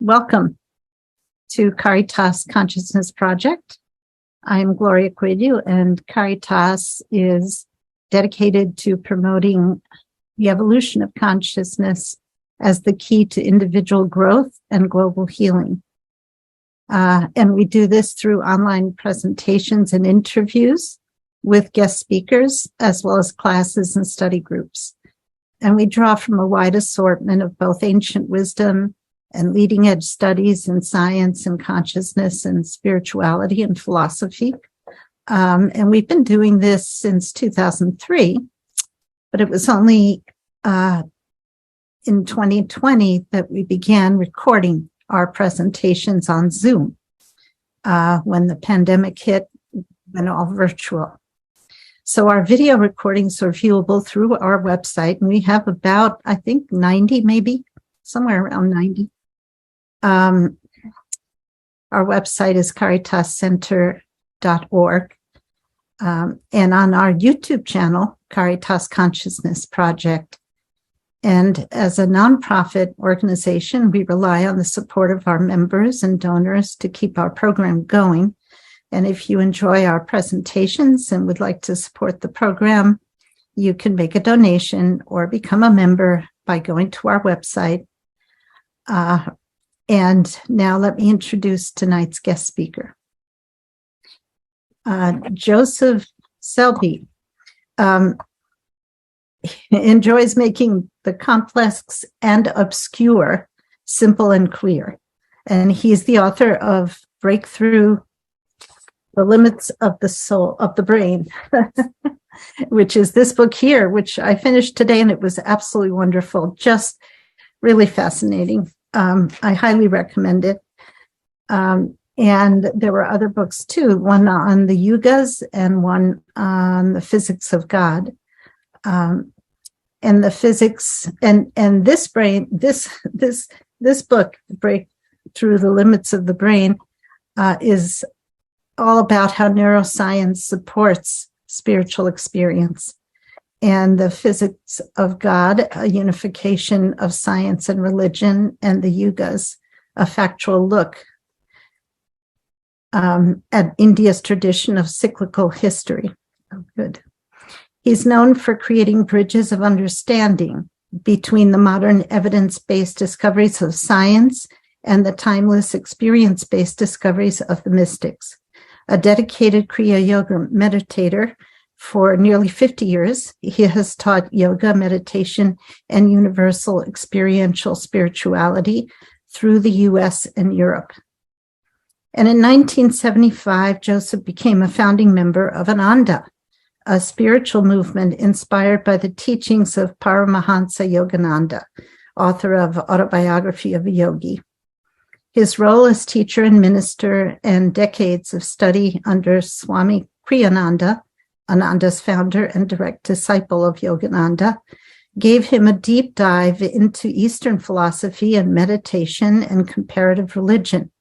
Welcome to Caritas Consciousness Project. I'm Gloria Quidu, and Caritas is dedicated to promoting the evolution of consciousness as the key to individual growth and global healing. And we do this through online presentations and interviews with guest speakers, as well as classes and study groups. And we draw from a wide assortment of both ancient wisdom and leading edge studies in science and consciousness and spirituality and philosophy. And we've been doing this since 2003, but it was only in 2020 that we began recording our presentations on Zoom. When the pandemic hit, we went all virtual. So our video recordings are viewable through our website, and we have about, I think, 90, maybe somewhere around 90. Our website is caritascenter.org. And on our YouTube channel, Caritas Consciousness Project. And as a nonprofit organization, we rely on the support of our members and donors to keep our program going. And if you enjoy our presentations and would like to support the program, you can make a donation or become a member by going to our website. And now let me introduce tonight's guest speaker. Joseph Selbie enjoys making the complex and obscure simple and clear. And he's the author of Breakthrough the Limits of the Soul, of the Brain, which is this book here, which I finished today, and it was absolutely wonderful, just really fascinating. I highly recommend it. And there were other books too, one on the yugas and one on the physics of God. And the physics and this brain, this book, Breakthrough the Limits of the Brain, is all about how neuroscience supports spiritual experience, and the physics of God, a unification of science and religion, and the yugas, a factual look at India's tradition of cyclical history. Oh, good. He's known for creating bridges of understanding between the modern evidence-based discoveries of science and the timeless experience-based discoveries of the mystics. A dedicated Kriya Yoga meditator for nearly 50 years, he has taught yoga, meditation, and universal experiential spirituality through the US and Europe. And in 1975, Joseph became a founding member of Ananda, a spiritual movement inspired by the teachings of Paramahansa Yogananda, author of Autobiography of a Yogi. His role as teacher and minister and decades of study under Swami Kriyananda, Ananda's founder and direct disciple of Yogananda, gave him a deep dive into Eastern philosophy and meditation and comparative religion.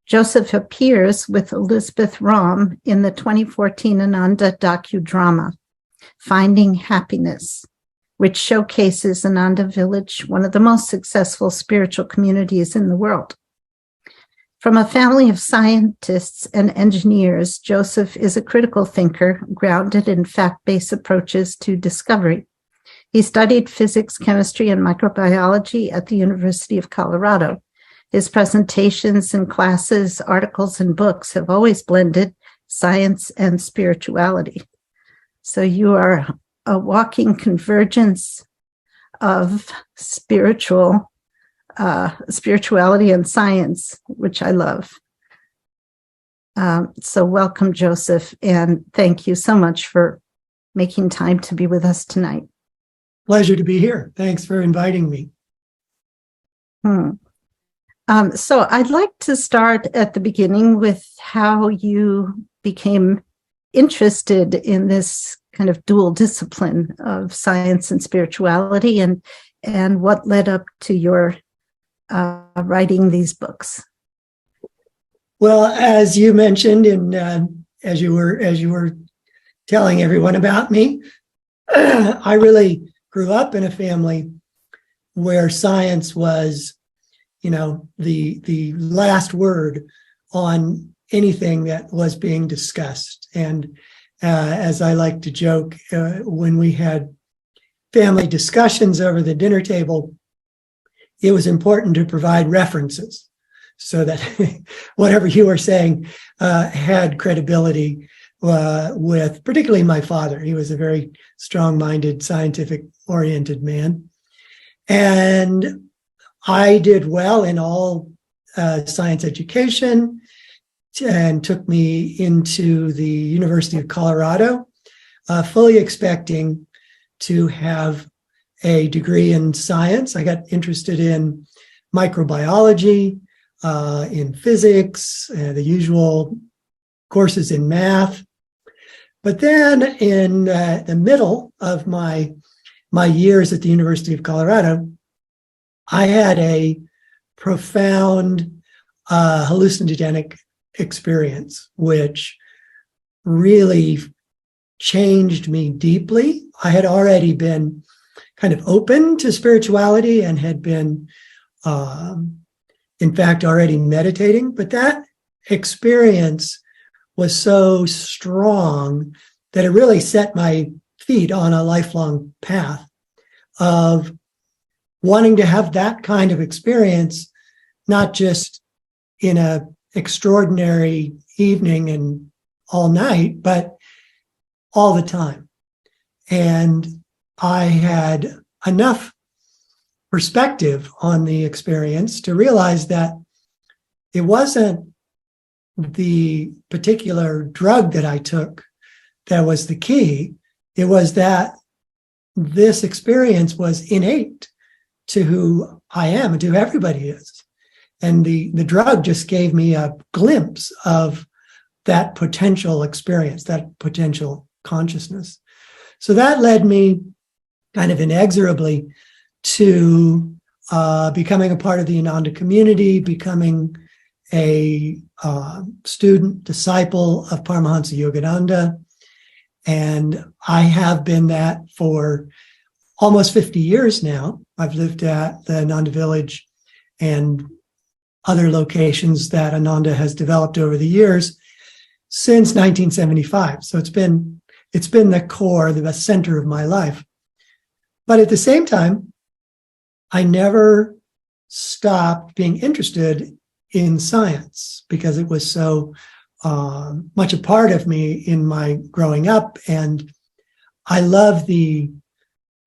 Joseph appears with Elizabeth Rom in the 2014 Ananda docudrama, Finding Happiness, which showcases Ananda Village, one of the most successful spiritual communities in the world. From a family of scientists and engineers, Joseph is a critical thinker grounded in fact-based approaches to discovery. He studied physics, chemistry, and microbiology at the University of Colorado. His presentations and classes, articles, and books have always blended science and spirituality. So you are a walking convergence of spirituality and science, which I love. So welcome, Joseph, and thank you so much for making time to be with us tonight. Pleasure to be here. Thanks for inviting me. So I'd like to start at the beginning with how you became interested in this kind of dual discipline of science and spirituality, and what led up to your writing these books. Well, as you mentioned, and as you were telling everyone about me, I really grew up in a family where science was the last word on anything that was being discussed. And as I like to joke, when we had family discussions over the dinner table, it was important to provide references so that whatever you were saying had credibility with particularly my father. He was a very strong-minded, scientific-oriented man. And I did well in all science education and took me into the University of Colorado, fully expecting to have a degree in science. I got interested in microbiology, in physics, the usual courses in math. But then in the middle of my years at the University of Colorado, I had a profound hallucinogenic experience, which really changed me deeply. I had already been kind of open to spirituality and had been, in fact, already meditating. But that experience was so strong that it really set my feet on a lifelong path of wanting to have that kind of experience, not just in a extraordinary evening and all night, but all the time. And I had enough perspective on the experience to realize that it wasn't the particular drug that I took that was the key. It was that this experience was innate to who I am and to who everybody is. And the drug just gave me a glimpse of that potential experience, that potential consciousness. So that led me kind of inexorably to becoming a part of the Ananda community, becoming a student, disciple of Paramahansa Yogananda. And I have been that for almost 50 years now. I've lived at the Ananda Village and other locations that Ananda has developed over the years since 1975. So it's been the core, the center of my life. But at the same time, I never stopped being interested in science because it was so much a part of me in my growing up. And I love the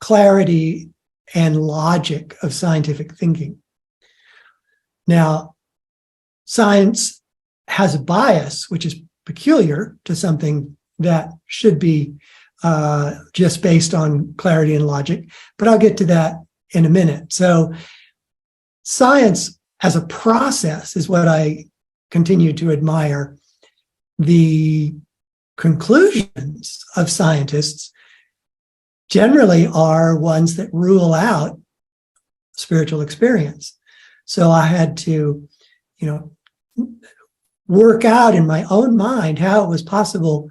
clarity and logic of scientific thinking. Now, science has a bias, which is peculiar to something that should be just based on clarity and logic, but I'll get to that in a minute. So science as a process is what I continue to admire. The conclusions of scientists generally are ones that rule out spiritual experience. So I had to, work out in my own mind how it was possible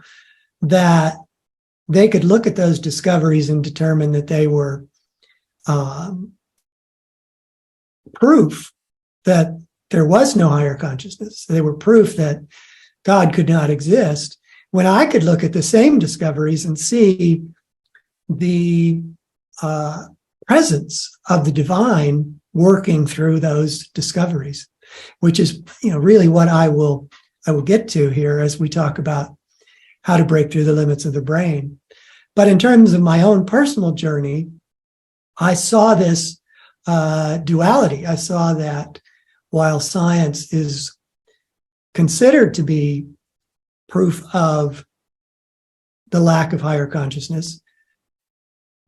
that they could look at those discoveries and determine that they were proof that there was no higher consciousness. They were proof that God could not exist, when I could look at the same discoveries and see the presence of the divine working through those discoveries, which is, really what I will get to here as we talk about how to break through the limits of the brain. But in terms of my own personal journey, I saw this duality. I saw that while science is considered to be proof of the lack of higher consciousness,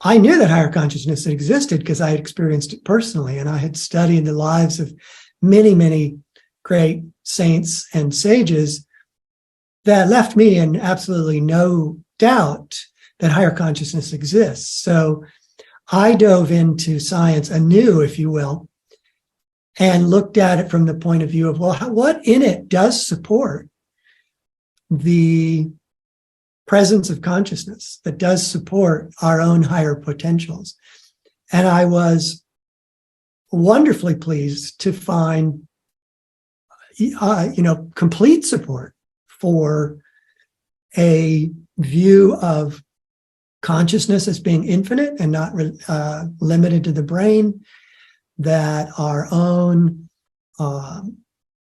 I knew that higher consciousness existed because I had experienced it personally, and I had studied the lives of many, many great saints and sages that left me in absolutely no doubt that higher consciousness exists. So I dove into science anew, if you will, and looked at it from the point of view of, well, what in it does support the presence of consciousness, that does support our own higher potentials. And I was wonderfully pleased to find, complete support for a view of consciousness as being infinite and not limited to the brain, that our own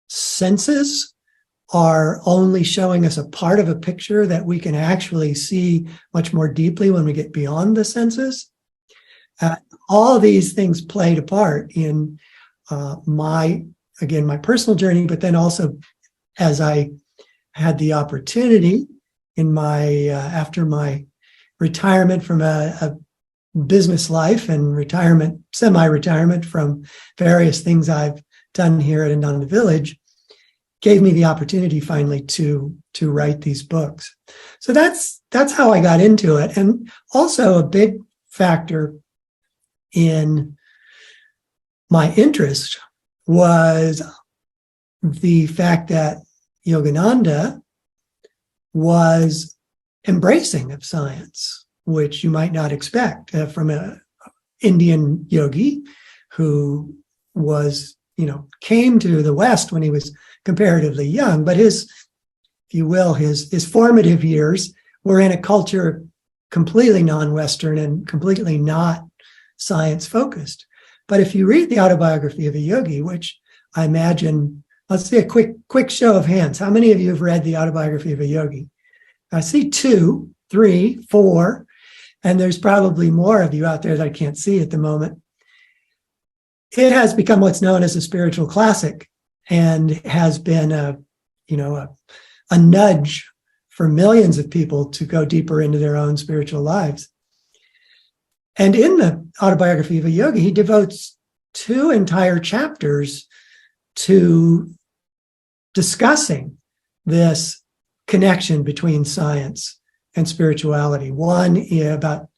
senses are only showing us a part of a picture that we can actually see much more deeply when we get beyond the senses. All these things played a part in my personal journey, but then also as I had the opportunity in my after my retirement from a business life and semi-retirement from various things I've done here at Ananda Village, gave me the opportunity finally to write these books. So that's how I got into it. And also a big factor in my interest was the fact that Yogananda was embracing of science, which you might not expect from an Indian yogi who was, came to the West when he was comparatively young, but his formative years were in a culture completely non-Western and completely not science-focused. But if you read the autobiography of a yogi, which I imagine, let's see a quick show of hands. How many of you have read the autobiography of a yogi? I see 2, 3, 4, and there's probably more of you out there that I can't see at the moment. It has become what's known as a spiritual classic and has been a nudge for millions of people to go deeper into their own spiritual lives. And in the autobiography of a yogi, he devotes 2 entire chapters to discussing this connection between science and spirituality. One about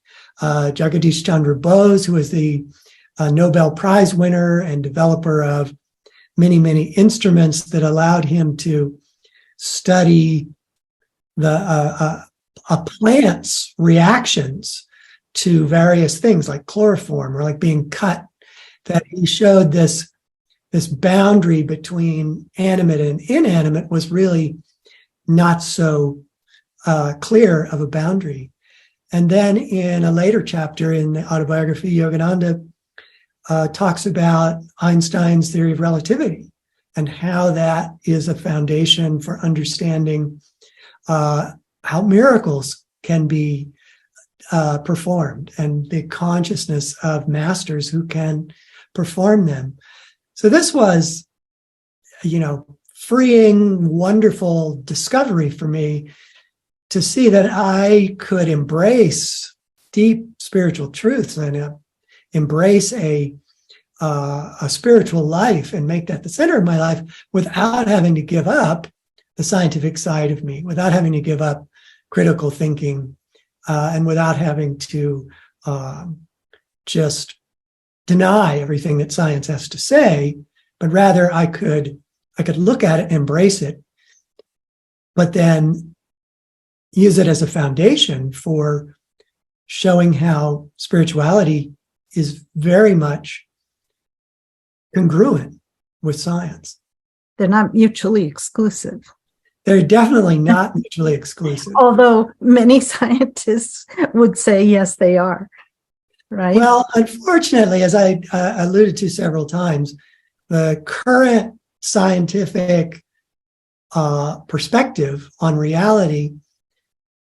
Jagadish Chandra Bose, who is the Nobel Prize winner and developer of many, many instruments that allowed him to study a plant's reactions to various things like chloroform or like being cut, that he showed this boundary between animate and inanimate was really not so clear of a boundary. And then in a later chapter in the autobiography, Yogananda talks about Einstein's theory of relativity and how that is a foundation for understanding how miracles can be performed and the consciousness of masters who can perform them. So this was, freeing, wonderful discovery for me to see that I could embrace deep spiritual truths and embrace a spiritual life and make that the center of my life without having to give up the scientific side of me, without having to give up critical thinking, and without having to just deny everything that science has to say, but rather I could look at it and embrace it, but then use it as a foundation for showing how spirituality is very much congruent with science. They're not mutually exclusive. They're definitely not mutually exclusive. Although many scientists would say, yes, they are. Right? Well, unfortunately, as I alluded to several times, the current scientific perspective on reality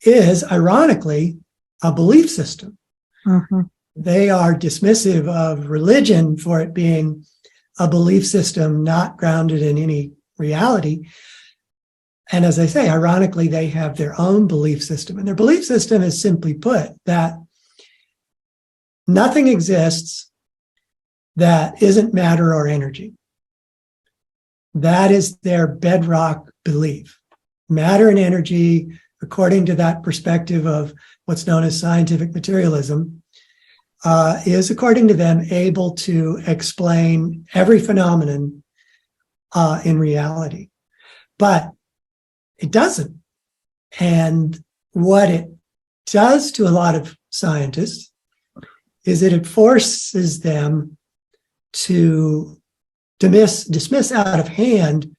is, ironically, a belief system. Mm-hmm. They are dismissive of religion for it being a belief system not grounded in any reality. And as I say, ironically, they have their own belief system. And their belief system is simply put that nothing exists that isn't matter or energy. That is their bedrock belief. Matter and energy, according to that perspective of what's known as scientific materialism, is, according to them, able to explain every phenomenon in reality. But it doesn't. And what it does to a lot of scientists is that it forces them to dismiss out of hand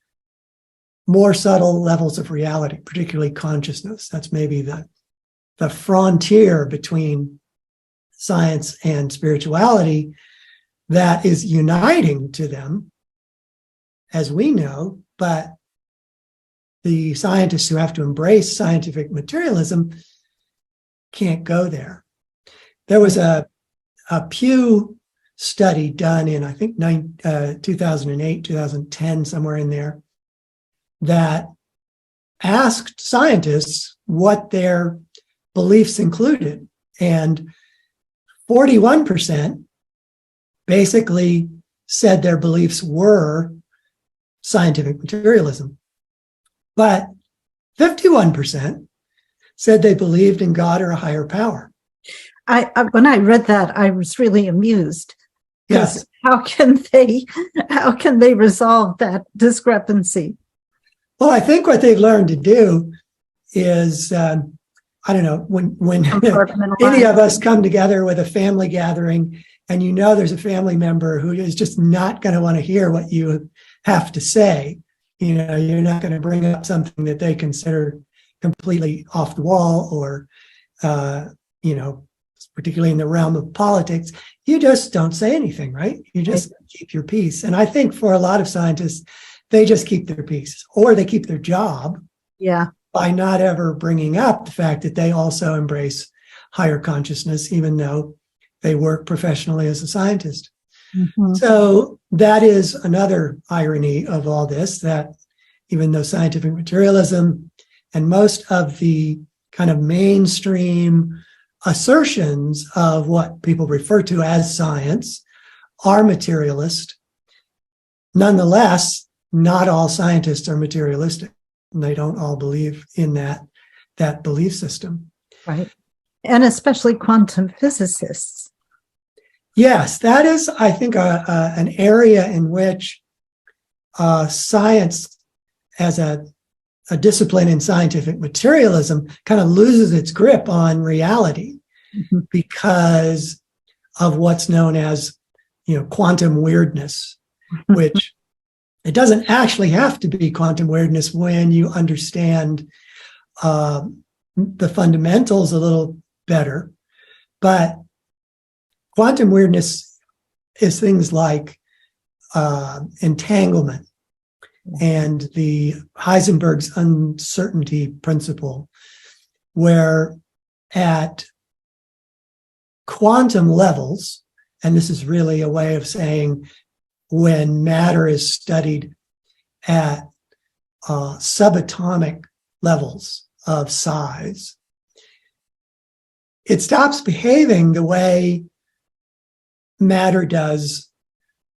more subtle levels of reality, particularly consciousness. That's maybe the frontier between science and spirituality that is uniting to them, as we know, but the scientists who have to embrace scientific materialism can't go there. There was a Pew study done in, I think, 2008, 2010, somewhere in there, that asked scientists what their beliefs included. And 41% basically said their beliefs were scientific materialism. But 51% said they believed in God or a higher power. When I read that, I was really amused. Yes. How can they resolve that discrepancy? Well, I think what they've learned to do is, I don't know, when any of us come together with a family gathering and you know there's a family member who is just not going to want to hear what you have to say, you know, you're not going to bring up something that they consider completely off the wall or, you know, particularly in the realm of politics, you just don't say anything, right? You just keep your peace. And I think for a lot of scientists, they just keep their peace or they keep their job by not ever bringing up the fact that they also embrace higher consciousness, even though they work professionally as a scientist. Mm-hmm. So that is another irony of all this, that even though scientific materialism and most of the kind of mainstream assertions of what people refer to as science are materialist, nonetheless, not all scientists are materialistic. And they don't all believe in that belief system. Right. And especially quantum physicists. Yes, that is, I think, an area in which science as a discipline in scientific materialism kind of loses its grip on reality because of what's known as, you know, quantum weirdness, which it doesn't actually have to be quantum weirdness when you understand the fundamentals a little better. But quantum weirdness is things like entanglement and the Heisenberg's uncertainty principle, where at quantum levels, and this is really a way of saying when matter is studied at subatomic levels of size, it stops behaving the way matter does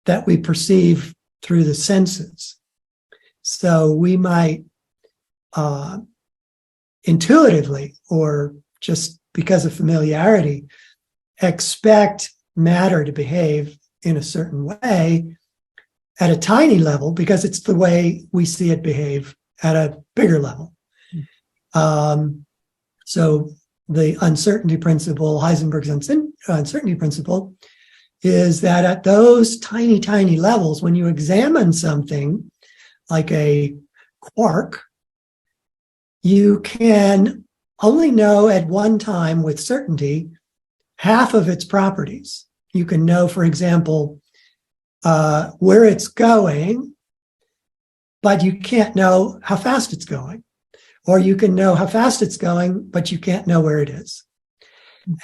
that we perceive through the senses. So we might intuitively, or just because of familiarity, expect matter to behave in a certain way at a tiny level because it's the way we see it behave at a bigger level. So the uncertainty principle, Heisenberg's uncertainty principle, is that at those tiny, tiny levels, when you examine something like a quark, you can only know at one time with certainty half of its properties. You can know, for example, where it's going, but you can't know how fast it's going. Or you can know how fast it's going, but you can't know where it is.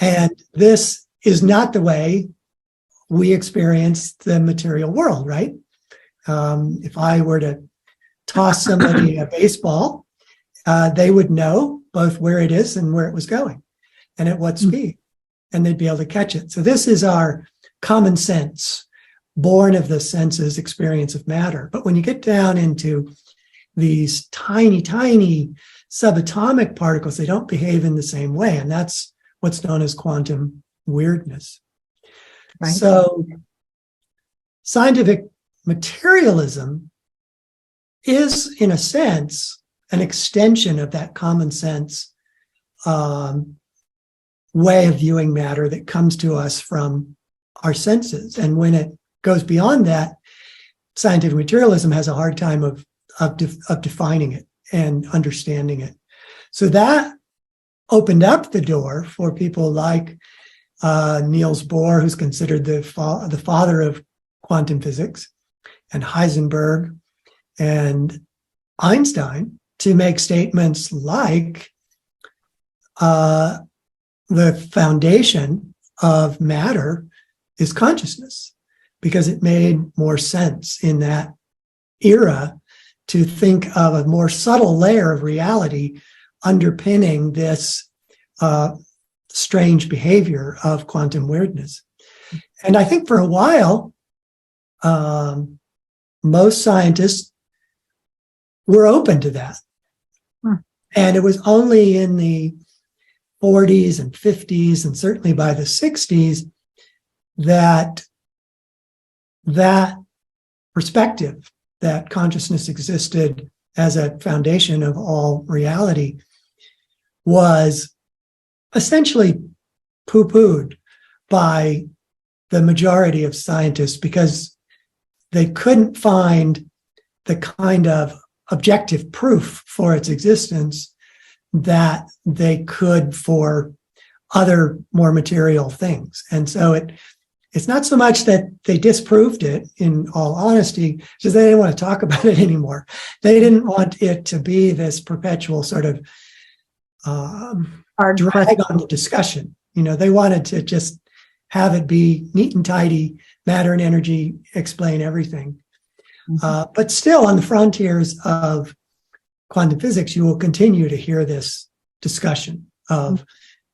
And this is not the way we experience the material world, right? If I were to toss somebody a baseball, they would know both where it is and where it was going and at what speed, and they'd be able to catch it. So this is our common sense, born of the senses experience of matter. But when you get down into these tiny, tiny subatomic particles, they don't behave in the same way. And that's what's known as quantum weirdness. Right. So scientific materialism is, in a sense, an extension of that common sense way of viewing matter that comes to us from our senses. And when it goes beyond that, scientific materialism has a hard time of defining it and understanding it. So that opened up the door for people like Niels Bohr, who's considered the father of quantum physics, and Heisenberg and Einstein, to make statements like the foundation of matter is consciousness, because it made more sense in that era to think of a more subtle layer of reality underpinning this strange behavior of quantum weirdness. And I think for a while, most scientists were open to that. And it was only in the 40s and 50s, and certainly by the 60s, that perspective that consciousness existed as a foundation of all reality was essentially poo-pooed by the majority of scientists, because they couldn't find the kind of objective proof for its existence that they could for other more material things. And so it's not so much that they disproved it, in all honesty, just they didn't want to talk about it anymore. They didn't want it to be this perpetual sort of drag on the discussion. They wanted to just have it be neat and tidy, matter and energy explain everything. But still, on the frontiers of quantum physics, you will continue to hear this discussion of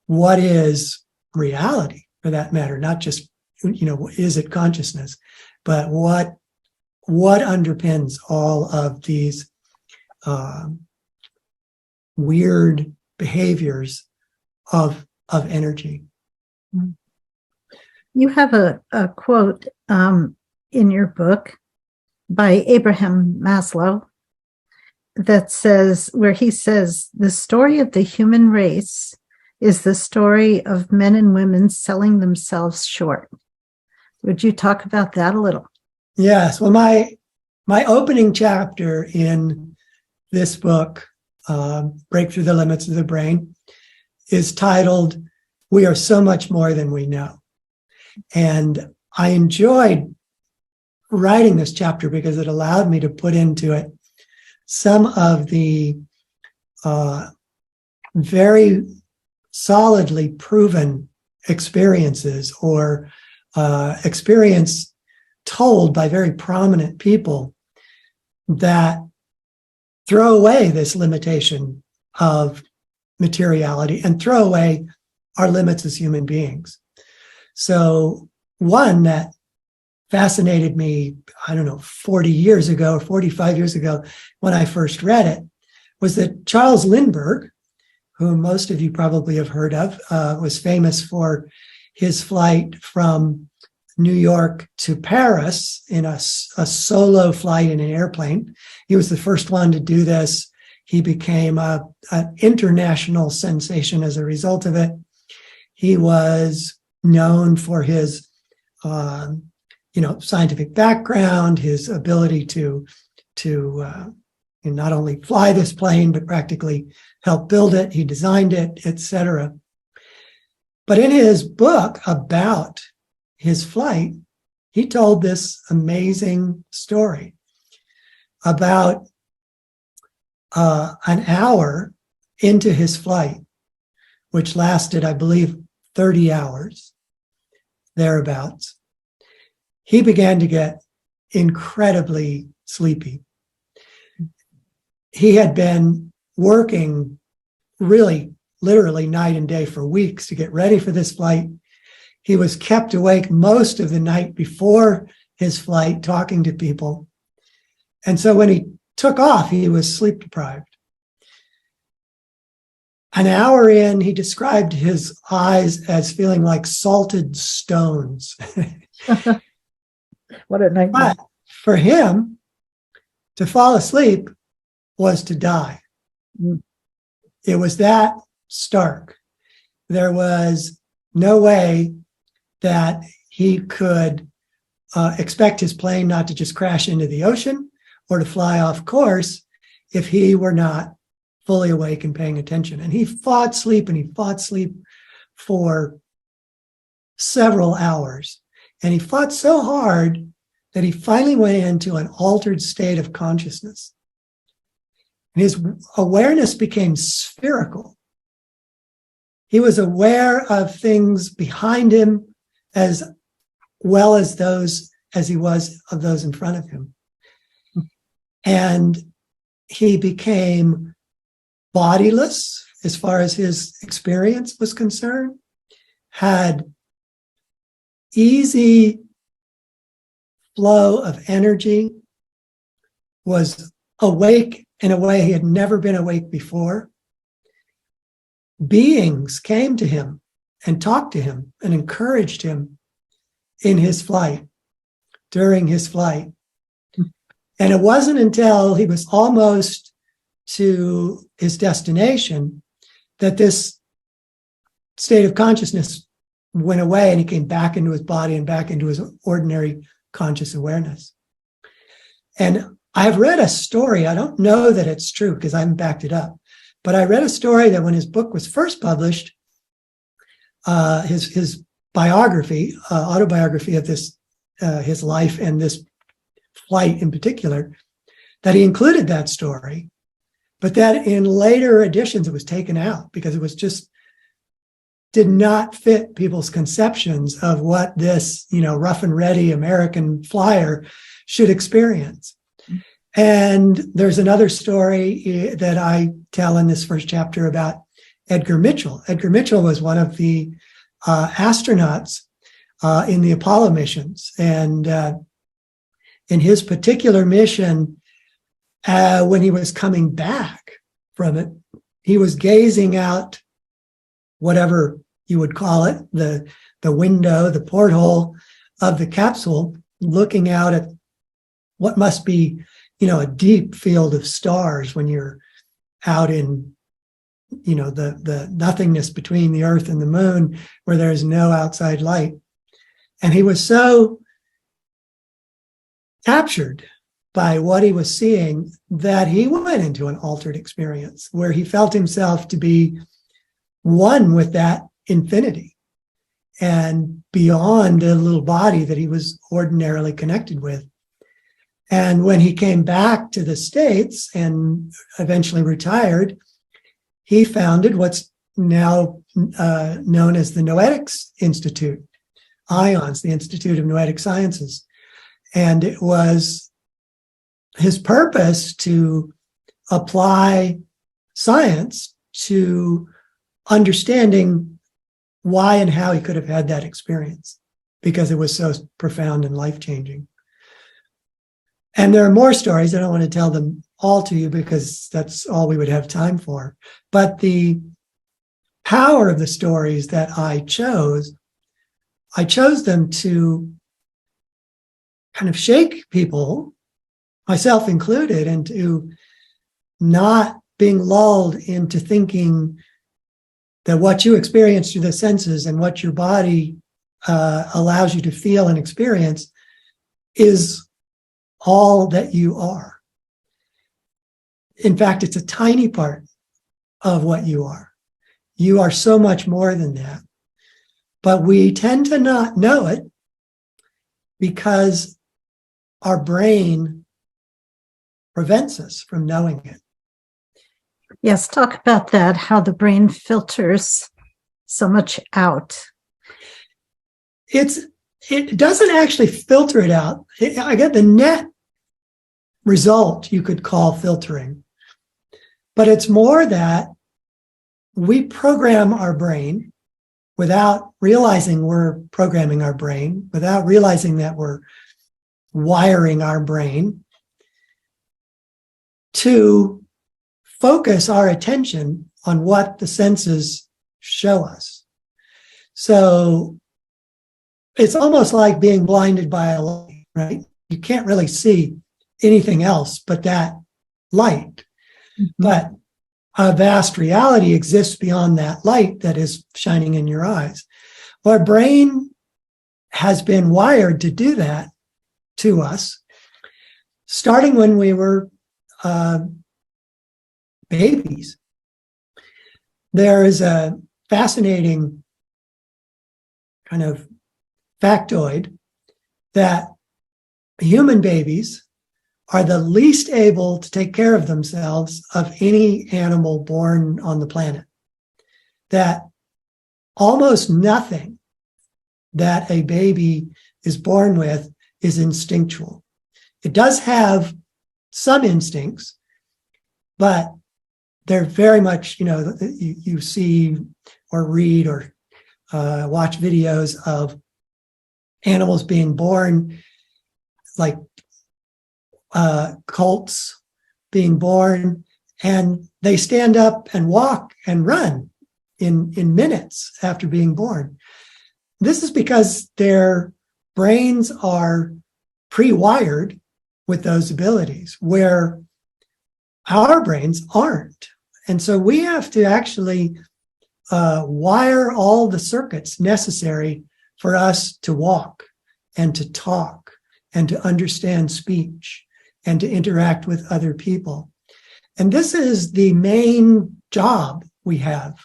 what is reality, for that matter, not just, is it consciousness, but what underpins all of these weird behaviors of energy. You have a quote in your book by Abraham Maslow that says, where he says, the story of the human race is the story of men and women selling themselves short. Would you talk about that a little? Yes. Well, my opening chapter in this book, Break Through the Limits of the Brain, is titled, "We Are So Much More Than We Know." And I enjoyed writing this chapter because it allowed me to put into it some of the very solidly proven experiences, or experience told by very prominent people, that throw away this limitation of materiality and throw away our limits as human beings. So one that fascinated me, 40 years ago or 45 years ago when I first read it, was that Charles Lindbergh, who most of you probably have heard of, was famous for his flight from New York to Paris in a solo flight in an airplane. He was the first one to do this. He became an international sensation as a result of it. He was known for his scientific background, his ability to not only fly this plane, but practically help build it. He designed it, etc. But in his book about his flight, he told this amazing story about an hour into his flight, which lasted, I believe, 30 hours, thereabouts. He began to get incredibly sleepy. He had been working really, literally night and day for weeks to get ready for this flight. He was kept awake most of the night before his flight, talking to people. And so when he took off, he was sleep deprived. An hour in, he described his eyes as feeling like salted stones. What a nightmare. But for him, to fall asleep was to die. It was that stark. There was no way that he could expect his plane not to just crash into the ocean or to fly off course if he were not fully awake and paying attention. And he fought sleep for several hours. And he fought so hard that he finally went into an altered state of consciousness. And his awareness became spherical. He was aware of things behind him as well as he was of those in front of him. And he became bodiless as far as his experience was concerned, had easy flow of energy, was awake in a way he had never been awake before. Beings came to him and talked to him and encouraged him in his flight, during his flight. And it wasn't until he was almost to his destination that this state of consciousness went away and he came back into his body and back into his ordinary conscious awareness. And I've read a story, I don't know that it's true because I haven't backed it up, but I read a story that when his book was first published, his biography, autobiography of this, his life and this flight in particular, that he included that story, but that in later editions it was taken out because it was just did not fit people's conceptions of what this, rough and ready American flyer should experience. And there's another story that I tell in this first chapter about Edgar Mitchell. Edgar Mitchell was one of the astronauts in the Apollo missions. And in his particular mission, when he was coming back from it, he was gazing out, whatever you would call it, the window, the porthole of the capsule, looking out at what must be, a deep field of stars when you're out in, the nothingness between the Earth and the moon, where there's no outside light. And he was so captured by what he was seeing that he went into an altered experience where he felt himself to be one with that infinity and beyond the little body that he was ordinarily connected with. And when he came back to the States and eventually retired, he founded what's now known as the Noetic Institute, IONS, the Institute of Noetic Sciences. And it was his purpose to apply science to understanding why and how he could have had that experience, because it was so profound and life-changing. And there are more stories. I don't want to tell them all to you because that's all we would have time for. But the power of the stories that I chose them to kind of shake people, myself included, into not being lulled into thinking that what you experience through the senses and what your body allows you to feel and experience is all that you are. In fact, it's a tiny part of what you are. You are so much more than that. But we tend to not know it because our brain prevents us from knowing it. Yes, talk about that, how the brain filters so much out. It doesn't actually filter it out. I get the net result you could call filtering, but it's more that we program our brain without realizing we're programming our brain, without realizing that we're wiring our brain to focus our attention on what the senses show us. So it's almost like being blinded by a light, right? You can't really see anything else but that light. Mm-hmm. But a vast reality exists beyond that light that is shining in your eyes. Our brain has been wired to do that to us, starting when we were babies. There is a fascinating kind of factoid that human babies are the least able to take care of themselves of any animal born on the planet. That almost nothing that a baby is born with is instinctual. It does have some instincts, but they're very much, you see or read or watch videos of animals being born, like colts being born, and they stand up and walk and run in minutes after being born. This is because their brains are pre-wired with those abilities, where our brains aren't. And so we have to actually wire all the circuits necessary for us to walk and to talk and to understand speech and to interact with other people. And this is the main job we have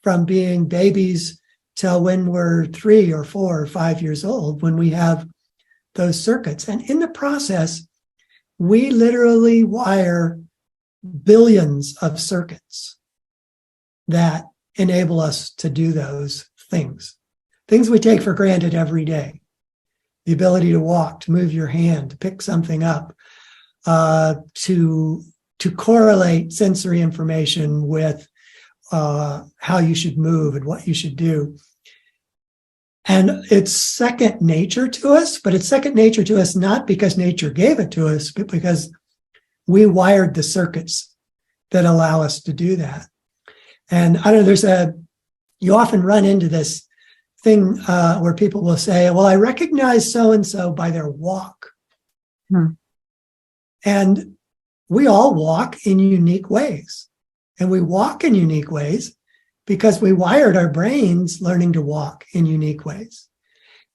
from being babies till when we're 3 or 4 or 5 years old, when we have those circuits. And in the process, we literally wire billions of circuits that enable us to do those things we take for granted every day. The ability to walk, to move your hand, to pick something up, to correlate sensory information with how you should move and what you should do. And it's second nature to us, but it's second nature to us not because nature gave it to us, but because we wired the circuits that allow us to do that. And I don't know, you often run into this thing where people will say, well, I recognize so-and-so by their walk. And we all walk in unique ways. And we walk in unique ways because we wired our brains learning to walk in unique ways.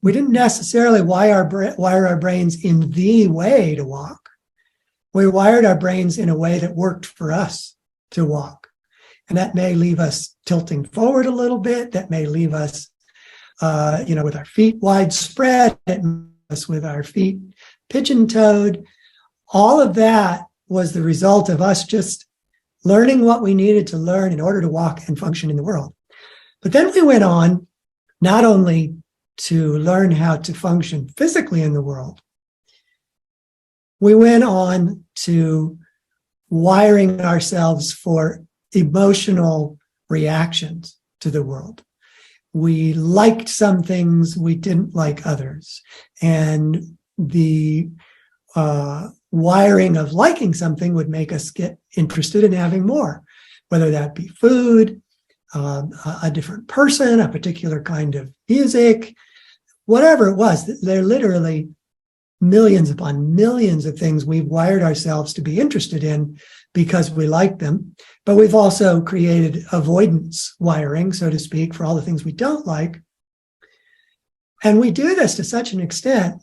We didn't necessarily wire our brains in the way to walk. We wired our brains in a way that worked for us to walk. And that may leave us tilting forward a little bit. That may leave us, with our feet widespread, with our feet pigeon-toed. All of that was the result of us just learning what we needed to learn in order to walk and function in the world. But then we went on not only to learn how to function physically in the world, we went on to wiring ourselves for emotional reactions to the world. We liked some things, we didn't like others. And the wiring of liking something would make us get interested in having more, whether that be food, a different person, a particular kind of music, whatever it was. They're literally millions upon millions of things we've wired ourselves to be interested in because we like them. But we've also created avoidance wiring, so to speak, for all the things we don't like. And we do this to such an extent,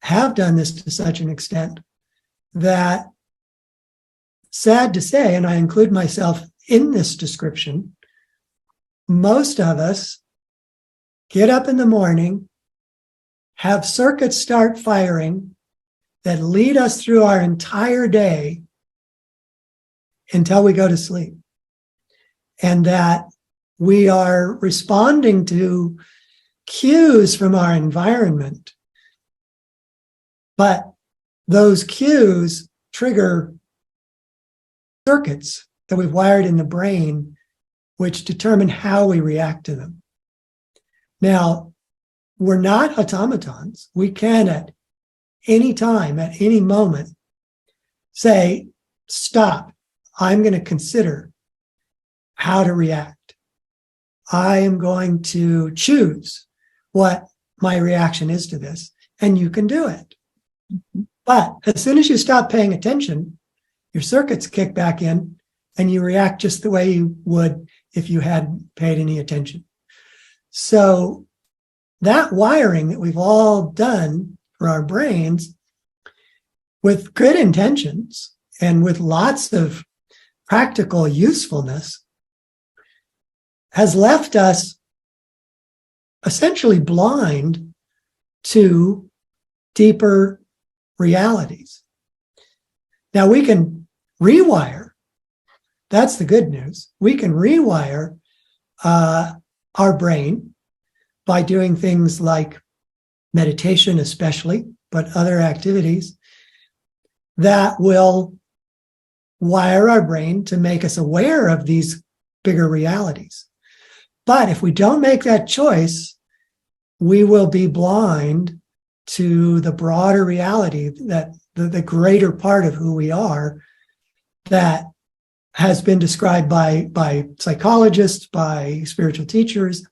have done this to such an extent, that, sad to say, and I include myself in this description, most of us get up in the morning, have circuits start firing that lead us through our entire day until we go to sleep. And that we are responding to cues from our environment. But those cues trigger circuits that we've wired in the brain, which determine how we react to them. Now, we're not automatons. We can at any time, at any moment, say, stop, I'm going to consider how to react. I am going to choose what my reaction is to this, and you can do it. But as soon as you stop paying attention, your circuits kick back in and you react just the way you would if you hadn't paid any attention. So that wiring that we've all done for our brains with good intentions and with lots of practical usefulness has left us essentially blind to deeper realities. Now we can rewire. That's the good news. We can rewire our brain by doing things like meditation, especially, but other activities that will wire our brain to make us aware of these bigger realities. But if we don't make that choice, we will be blind to the broader reality, that the greater part of who we are, that has been described by psychologists, by spiritual teachers,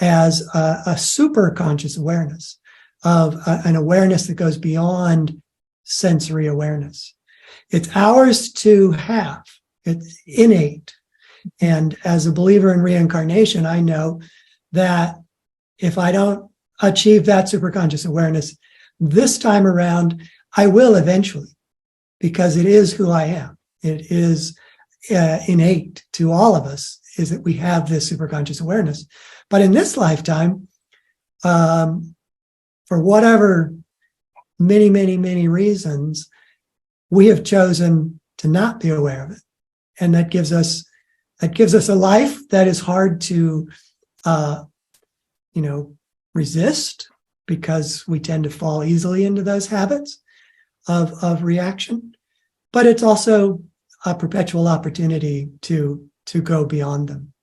as a superconscious awareness, of an awareness that goes beyond sensory awareness. It's ours to have. It's innate. And as a believer in reincarnation, I know that if I don't achieve that superconscious awareness this time around, I will eventually, because it is who I am. It is innate to all of us, is that we have this superconscious awareness. But in this lifetime, for whatever many reasons, we have chosen to not be aware of it. And that gives us a life that is hard to resist, because we tend to fall easily into those habits of reaction. But it's also a perpetual opportunity to go beyond them.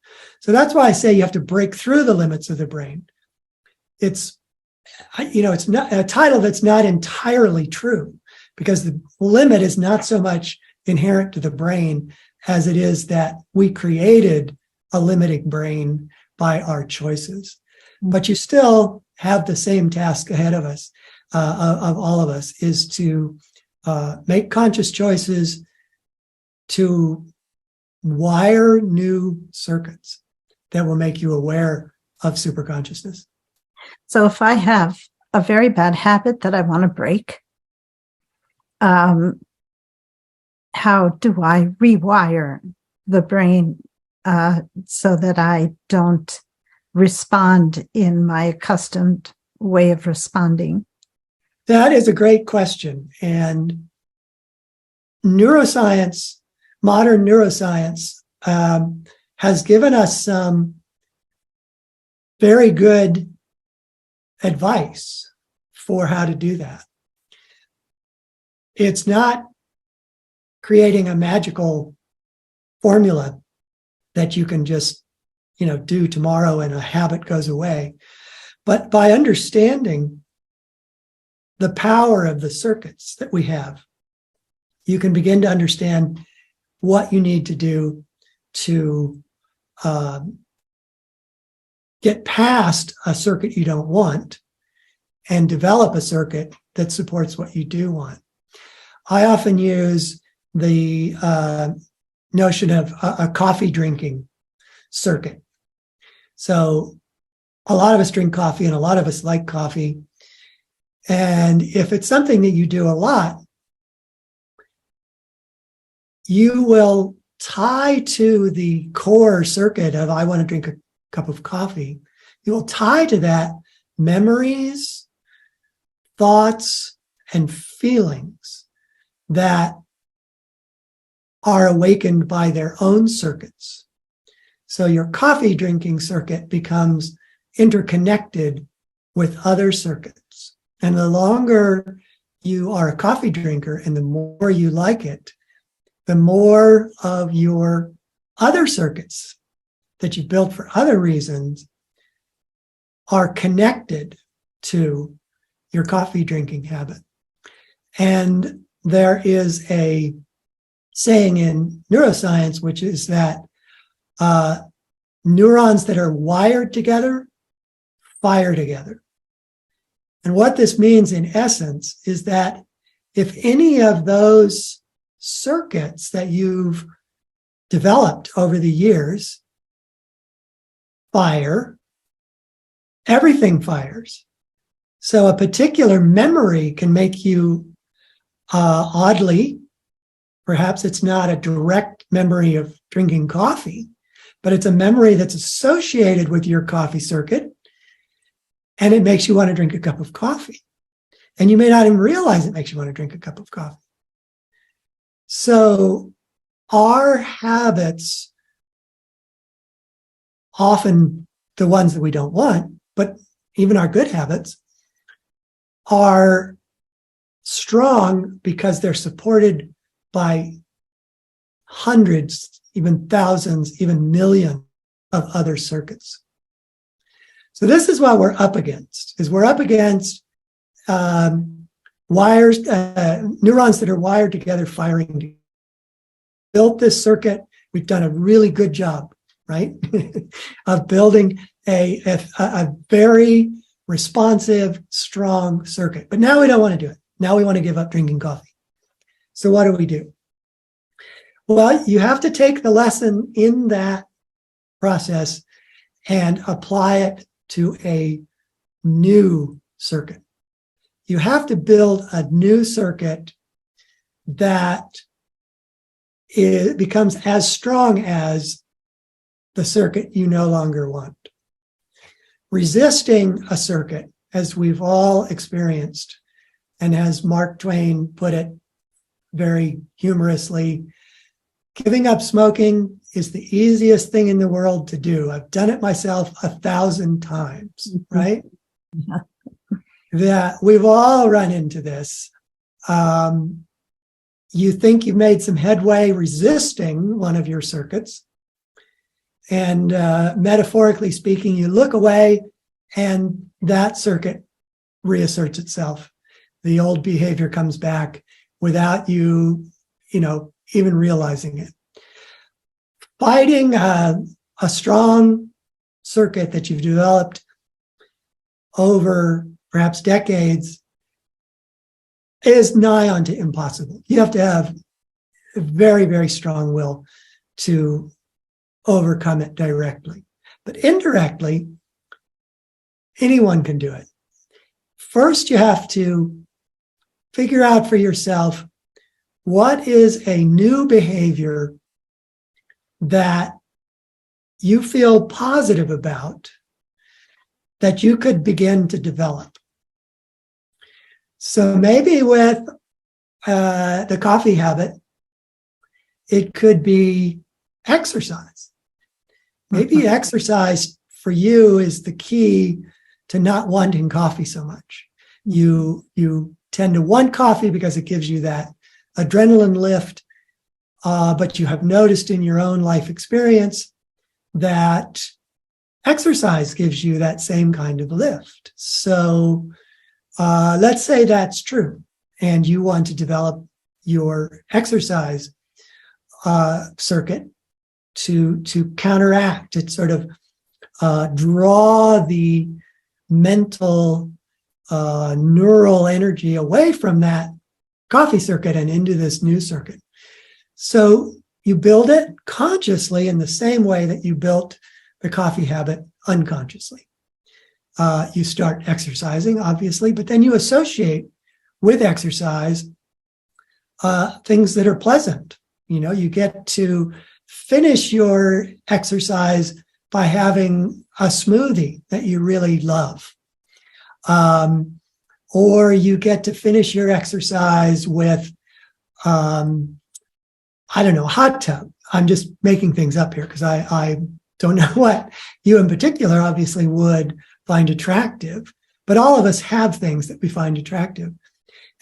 So that's why I say you have to break through the limits of the brain. It's not a title that's not entirely true, because the limit is not so much inherent to the brain as it is that we created a limiting brain by our choices. But you still have the same task ahead of us, of all of us, is to make conscious choices to wire new circuits that will make you aware of superconsciousness. So if I have a very bad habit that I want to break, how do I rewire the brain so that I don't respond in my accustomed way of responding? That is a great question. And neuroscience, modern neuroscience, has given us some very good advice for how to do that. It's not creating a magical formula that you can just, do tomorrow and a habit goes away. But by understanding the power of the circuits that we have, you can begin to understand what you need to do to get past a circuit you don't want and develop a circuit that supports what you do want. I often use the notion of a coffee drinking circuit. So a lot of us drink coffee and a lot of us like coffee. And if it's something that you do a lot, you will tie to the core circuit of, I want to drink a cup of coffee. You will tie to that memories, thoughts, and feelings that are awakened by their own circuits. So your coffee drinking circuit becomes interconnected with other circuits. And the longer you are a coffee drinker and the more you like it, the more of your other circuits that you built for other reasons are connected to your coffee drinking habit. And there is a saying in neuroscience, which is that neurons that are wired together fire together. And what this means in essence is that if any of those circuits that you've developed over the years fire, everything fires. So a particular memory can make you oddly, perhaps it's not a direct memory of drinking coffee, but it's a memory that's associated with your coffee circuit, and it makes you want to drink a cup of coffee. And you may not even realize it makes you want to drink a cup of coffee. So our habits, often the ones that we don't want, but even our good habits, are strong because they're supported by hundreds, even thousands, even millions of other circuits. So this is what we're up against, wires, neurons that are wired together, firing together. Built this circuit. We've done a really good job, right, of building a very responsive, strong circuit. But now we don't want to do it. Now we want to give up drinking coffee. So what do? Well, you have to take the lesson in that process and apply it to a new circuit. You have to build a new circuit that becomes as strong as the circuit you no longer want. Resisting a circuit, as we've all experienced, and as Mark Twain put it very humorously, giving up smoking is the easiest thing in the world to do. I've done it myself 1,000 times, right? Yeah. That we've all run into this. You think you've made some headway resisting one of your circuits. And metaphorically speaking, you look away and that circuit reasserts itself. The old behavior comes back without you, even realizing it. Fighting a strong circuit that you've developed over perhaps decades is nigh unto impossible. You have to have a very, very strong will to overcome it directly. But indirectly, anyone can do it. First, you have to figure out for yourself what is a new behavior that you feel positive about that you could begin to develop. So maybe with the coffee habit, it could be exercise. Maybe exercise for you is the key to not wanting coffee so much. You tend to want coffee because it gives you that adrenaline lift, but you have noticed in your own life experience that exercise gives you that same kind of lift. So let's say that's true, and you want to develop your exercise circuit to counteract it, sort of draw the mental neural energy away from that coffee circuit and into this new circuit. So you build it consciously in the same way that you built the coffee habit unconsciously. You start exercising, obviously, but then you associate with exercise things that are pleasant. You get to finish your exercise by having a smoothie that you really love. Or you get to finish your exercise with, a hot tub. I'm just making things up here because I don't know what you in particular obviously would find attractive, but all of us have things that we find attractive,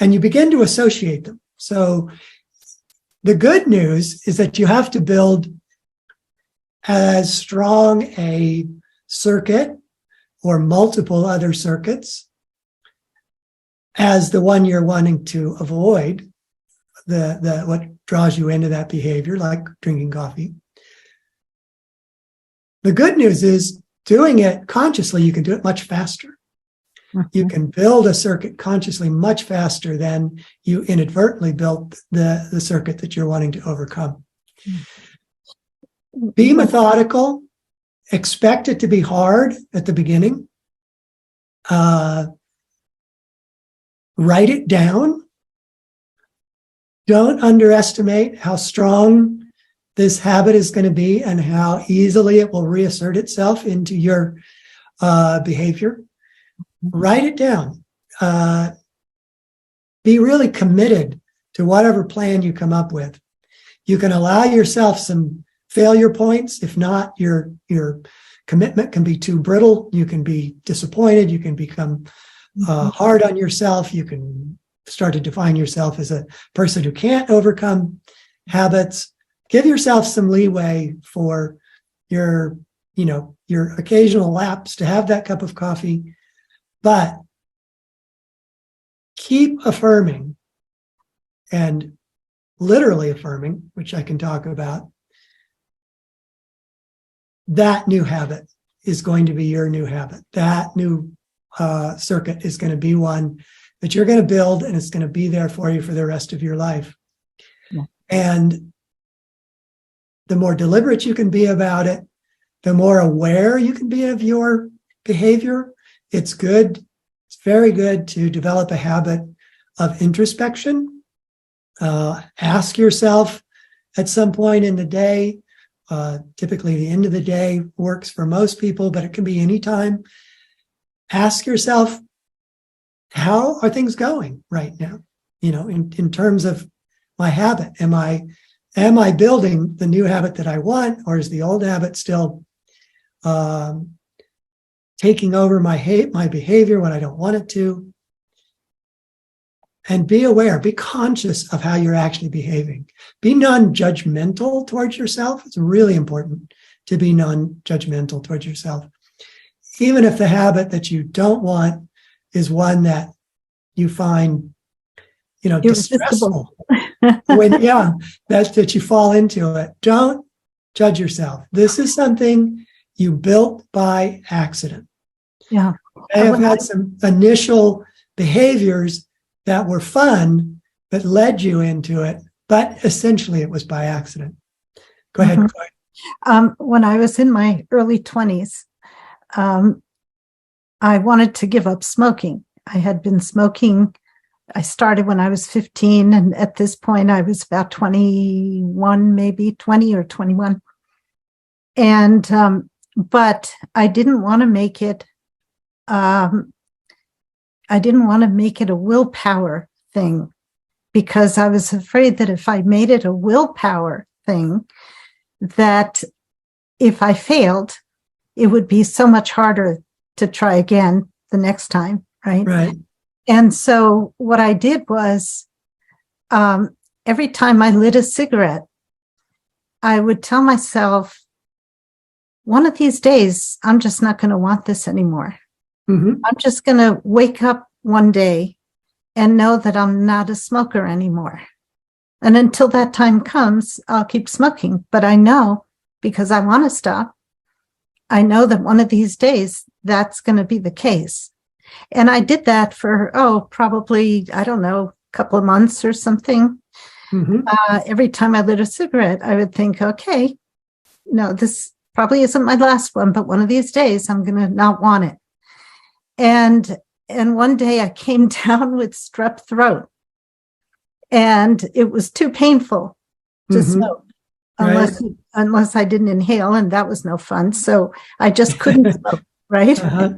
and you begin to associate them. So the good news is that you have to build as strong a circuit or multiple other circuits as the one you're wanting to avoid, the what draws you into that behavior, like drinking coffee. The good news is doing it consciously, you can do it much faster. Mm-hmm. You can build a circuit consciously much faster than you inadvertently built the circuit that you're wanting to overcome. Mm-hmm. Be methodical. Expect it to be hard at the beginning. write it down. Don't underestimate how strong this habit is going to be and how easily it will reassert itself into your behavior. Write it down. Be really committed to whatever plan you come up with. You can allow yourself some failure points. If not, your commitment can be too brittle. You can be disappointed. You can become hard on yourself. You can start to define yourself as a person who can't overcome habits. Give yourself some leeway for your occasional lapse to have that cup of coffee, but keep affirming and literally affirming, which I can talk about. That new habit is going to be your new habit. That new circuit is going to be one that you're going to build, and it's going to be there for you for the rest of your life. Yeah. And the more deliberate you can be about it, the more aware you can be of your behavior. It's good. It's very good to develop a habit of introspection. Ask yourself at some point in the day, typically the end of the day works for most people, but it can be any time. Ask yourself, how are things going right now? In terms of my habit, am I building the new habit that I want, or is the old habit still taking over my behavior when I don't want it to? And be aware, be conscious of how you're actually behaving. Be non-judgmental towards yourself. It's really important to be non-judgmental towards yourself. Even if the habit that you don't want is one that you find, distressful. That you fall into it. Don't judge yourself. This is something you built by accident. Yeah. I have had some initial behaviors that were fun that led you into it, but essentially it was by accident. Go ahead. When I was in my early 20s, I wanted to give up smoking. I had been smoking. I started when I was 15, and at this point I was about 21, maybe 20 or 21. And but I didn't want to make it. I didn't want to make it a willpower thing, because I was afraid that if I made it a willpower thing, that if I failed, it would be so much harder to try again the next time, right? Right. And so what I did was, every time I lit a cigarette, I would tell myself, one of these days, I'm just not going to want this anymore. Mm-hmm. I'm just going to wake up one day and know that I'm not a smoker anymore. And until that time comes, I'll keep smoking. But I know, because I want to stop, I know that one of these days that's going to be the case. And I did that for, probably, I don't know, a couple of months or something. Mm-hmm. Every time I lit a cigarette, I would think, okay, this probably isn't my last one, but one of these days I'm going to not want it. And one day I came down with strep throat, and it was too painful to smoke unless I didn't inhale, and that was no fun. So I just couldn't smoke, right? Uh-huh.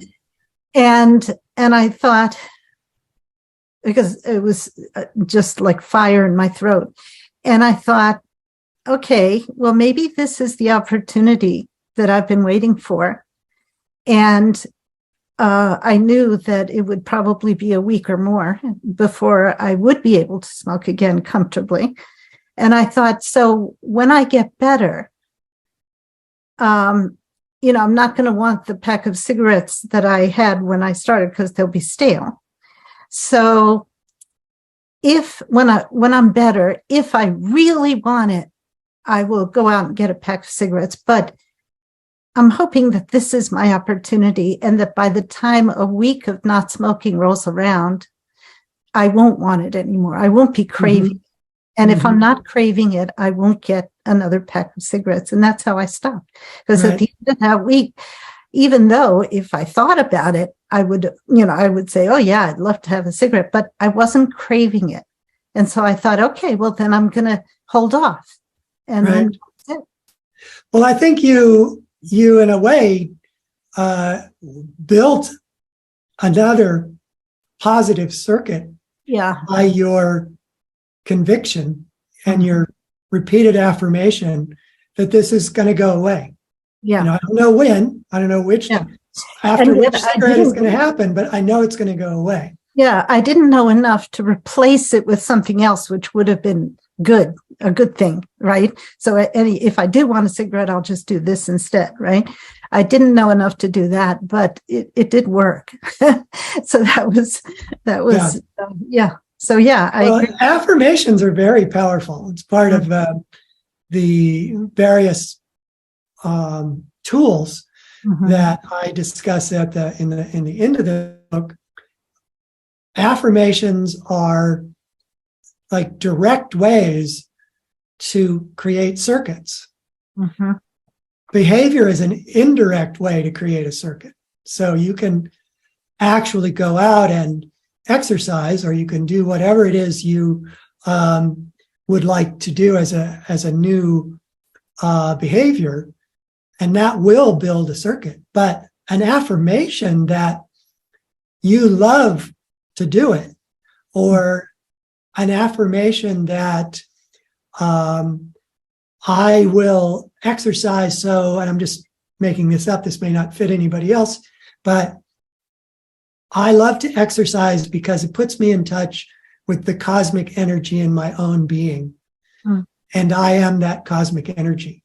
And I thought, because it was just like fire in my throat, and I thought, okay, well, maybe this is the opportunity that I've been waiting for. And I knew that it would probably be a week or more before I would be able to smoke again comfortably. And I thought, so when I get better, I'm not going to want the pack of cigarettes that I had when I started, because they'll be stale. So when I'm better, if I really want it, I will go out and get a pack of cigarettes. But I'm hoping that this is my opportunity, and that by the time a week of not smoking rolls around, I won't want it anymore. I won't be craving it. And if I'm not craving it, I won't get another pack of cigarettes. And that's how I stopped. Because at the end of that week, even though if I thought about it, I would say, oh yeah, I'd love to have a cigarette, but I wasn't craving it. And so I thought, okay, well then I'm going to hold off. And Right. then that's it. Well, I think you in a way built another positive circuit Yeah. by your conviction and your repeated affirmation that this is going to go away. Yeah. I don't know when, I don't know which, after which cigarette is going to happen, but I know it's going to go away. Yeah, I didn't know enough to replace it with something else, which would have been a good thing, right? So if I did want a cigarette, I'll just do this instead, right? I didn't know enough to do that, but it did work. So that was, yeah. So yeah, I agree. Affirmations are very powerful. It's part of the various tools that I discuss in the end of the book. Affirmations are like direct ways to create circuits. Behavior is an indirect way to create a circuit. So you can actually go out and exercise, or you can do whatever it is you would like to do as a new behavior, and that will build a circuit. But an affirmation that you love to do it, or an affirmation that I will exercise so, and I'm just making this up, this may not fit anybody else, but I love to exercise because it puts me in touch with the cosmic energy in my own being. And I am that cosmic energy.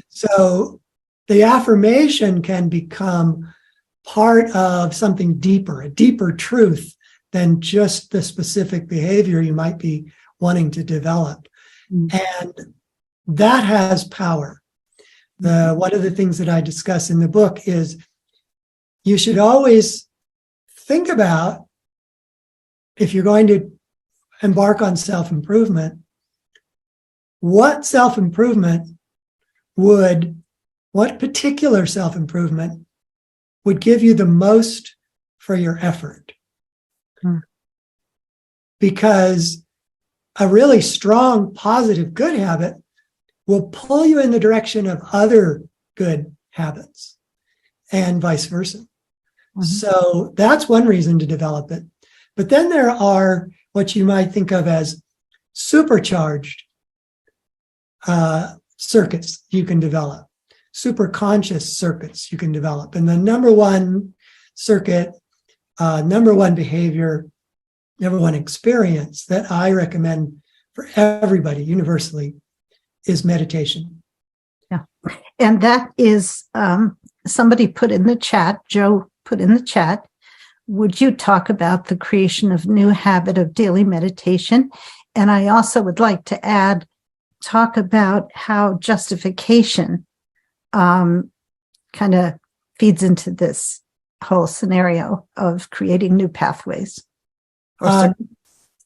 So the affirmation can become part of something deeper, a deeper truth than just the specific behavior you might be wanting to develop. And that has power. One of the things that I discuss in the book is you should always think about, if you're going to embark on self-improvement, what particular self-improvement would give you the most for your effort. Because a really strong, positive, good habit will pull you in the direction of other good habits, and vice versa. So that's one reason to develop it. But then there are what you might think of as supercharged circuits you can develop, superconscious circuits you can develop. And the number one circuit, number one behavior, number one experience that I recommend for everybody universally is meditation. Yeah. And that is, somebody put in the chat, Joe put in the chat, would you talk about the creation of new habit of daily meditation? And I also would like to talk about how justification kind of feeds into this whole scenario of creating new pathways.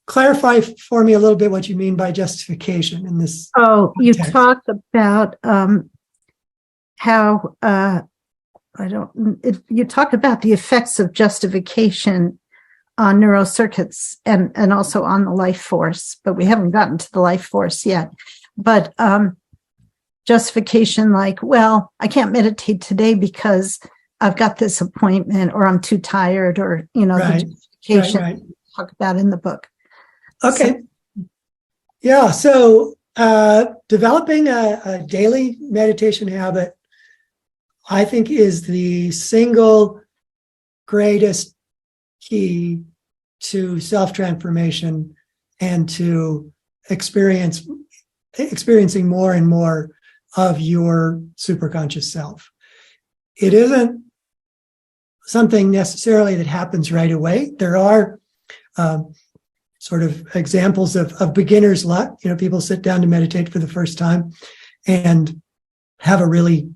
Clarify for me a little bit what you mean by justification in this. Oh, context. You talk about how you talk about the effects of justification on neural circuits and also on the life force, but we haven't gotten to the life force yet. But justification like, well, I can't meditate today because I've got this appointment, or I'm too tired, or, Right. the justification Right. talk about in the book. Okay. So developing a daily meditation habit, I think, is the single greatest key to self-transformation and to experiencing more and more of your superconscious self. It isn't something necessarily that happens right away. There are sort of examples of beginner's luck. People sit down to meditate for the first time and have a really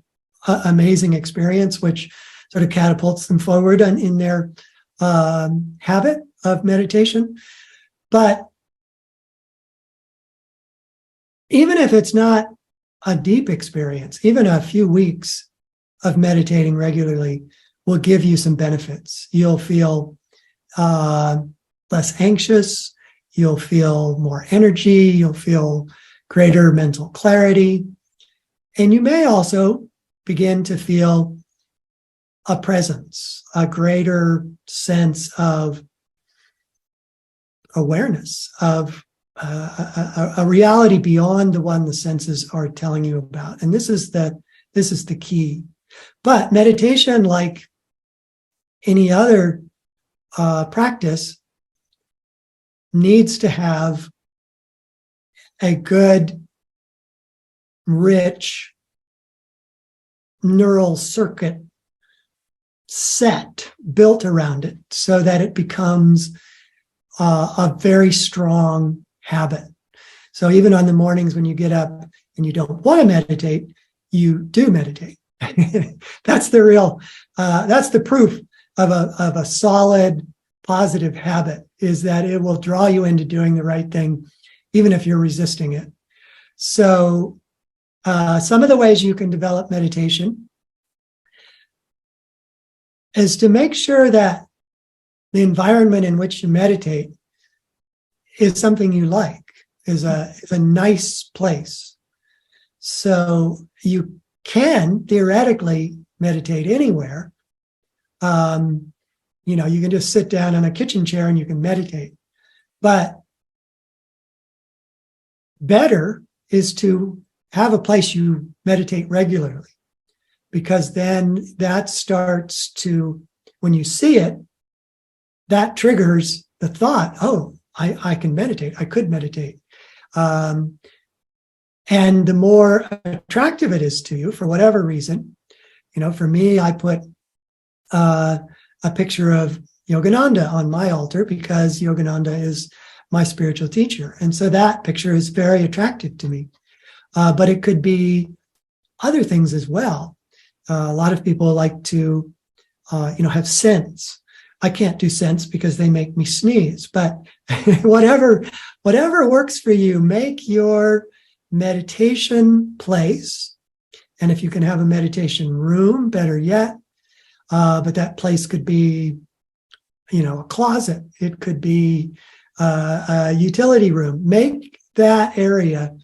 amazing experience, which sort of catapults them forward in their habit of meditation. But even if it's not a deep experience, even a few weeks of meditating regularly will give you some benefits. You'll feel less anxious. You'll feel more energy. You'll feel greater mental clarity. And you may also begin to feel a presence, a greater sense of awareness, of a reality beyond the one the senses are telling you about. And this is the key. But meditation, like any other practice, needs to have a good, rich neural circuit set built around it so that it becomes a very strong habit. So even on the mornings when you get up and you don't want to meditate, you do meditate. That's the proof of a solid, positive habit, is that it will draw you into doing the right thing, even if you're resisting it. So some of the ways you can develop meditation is to make sure that the environment in which you meditate is something you like, is a nice place. So you can theoretically meditate anywhere. You can just sit down on a kitchen chair and you can meditate. But better is to have a place you meditate regularly, because then that starts to, when you see it, that triggers the thought, oh, I can meditate. I could meditate. And the more attractive it is to you, for whatever reason, for me, I put a picture of Yogananda on my altar because Yogananda is my spiritual teacher. And so that picture is very attractive to me. But it could be other things as well. A lot of people like to, have scents. I can't do scents because they make me sneeze, but whatever works for you, make your meditation place. And if you can have a meditation room, better yet. But that place could be, a closet. It could be a utility room. Make that area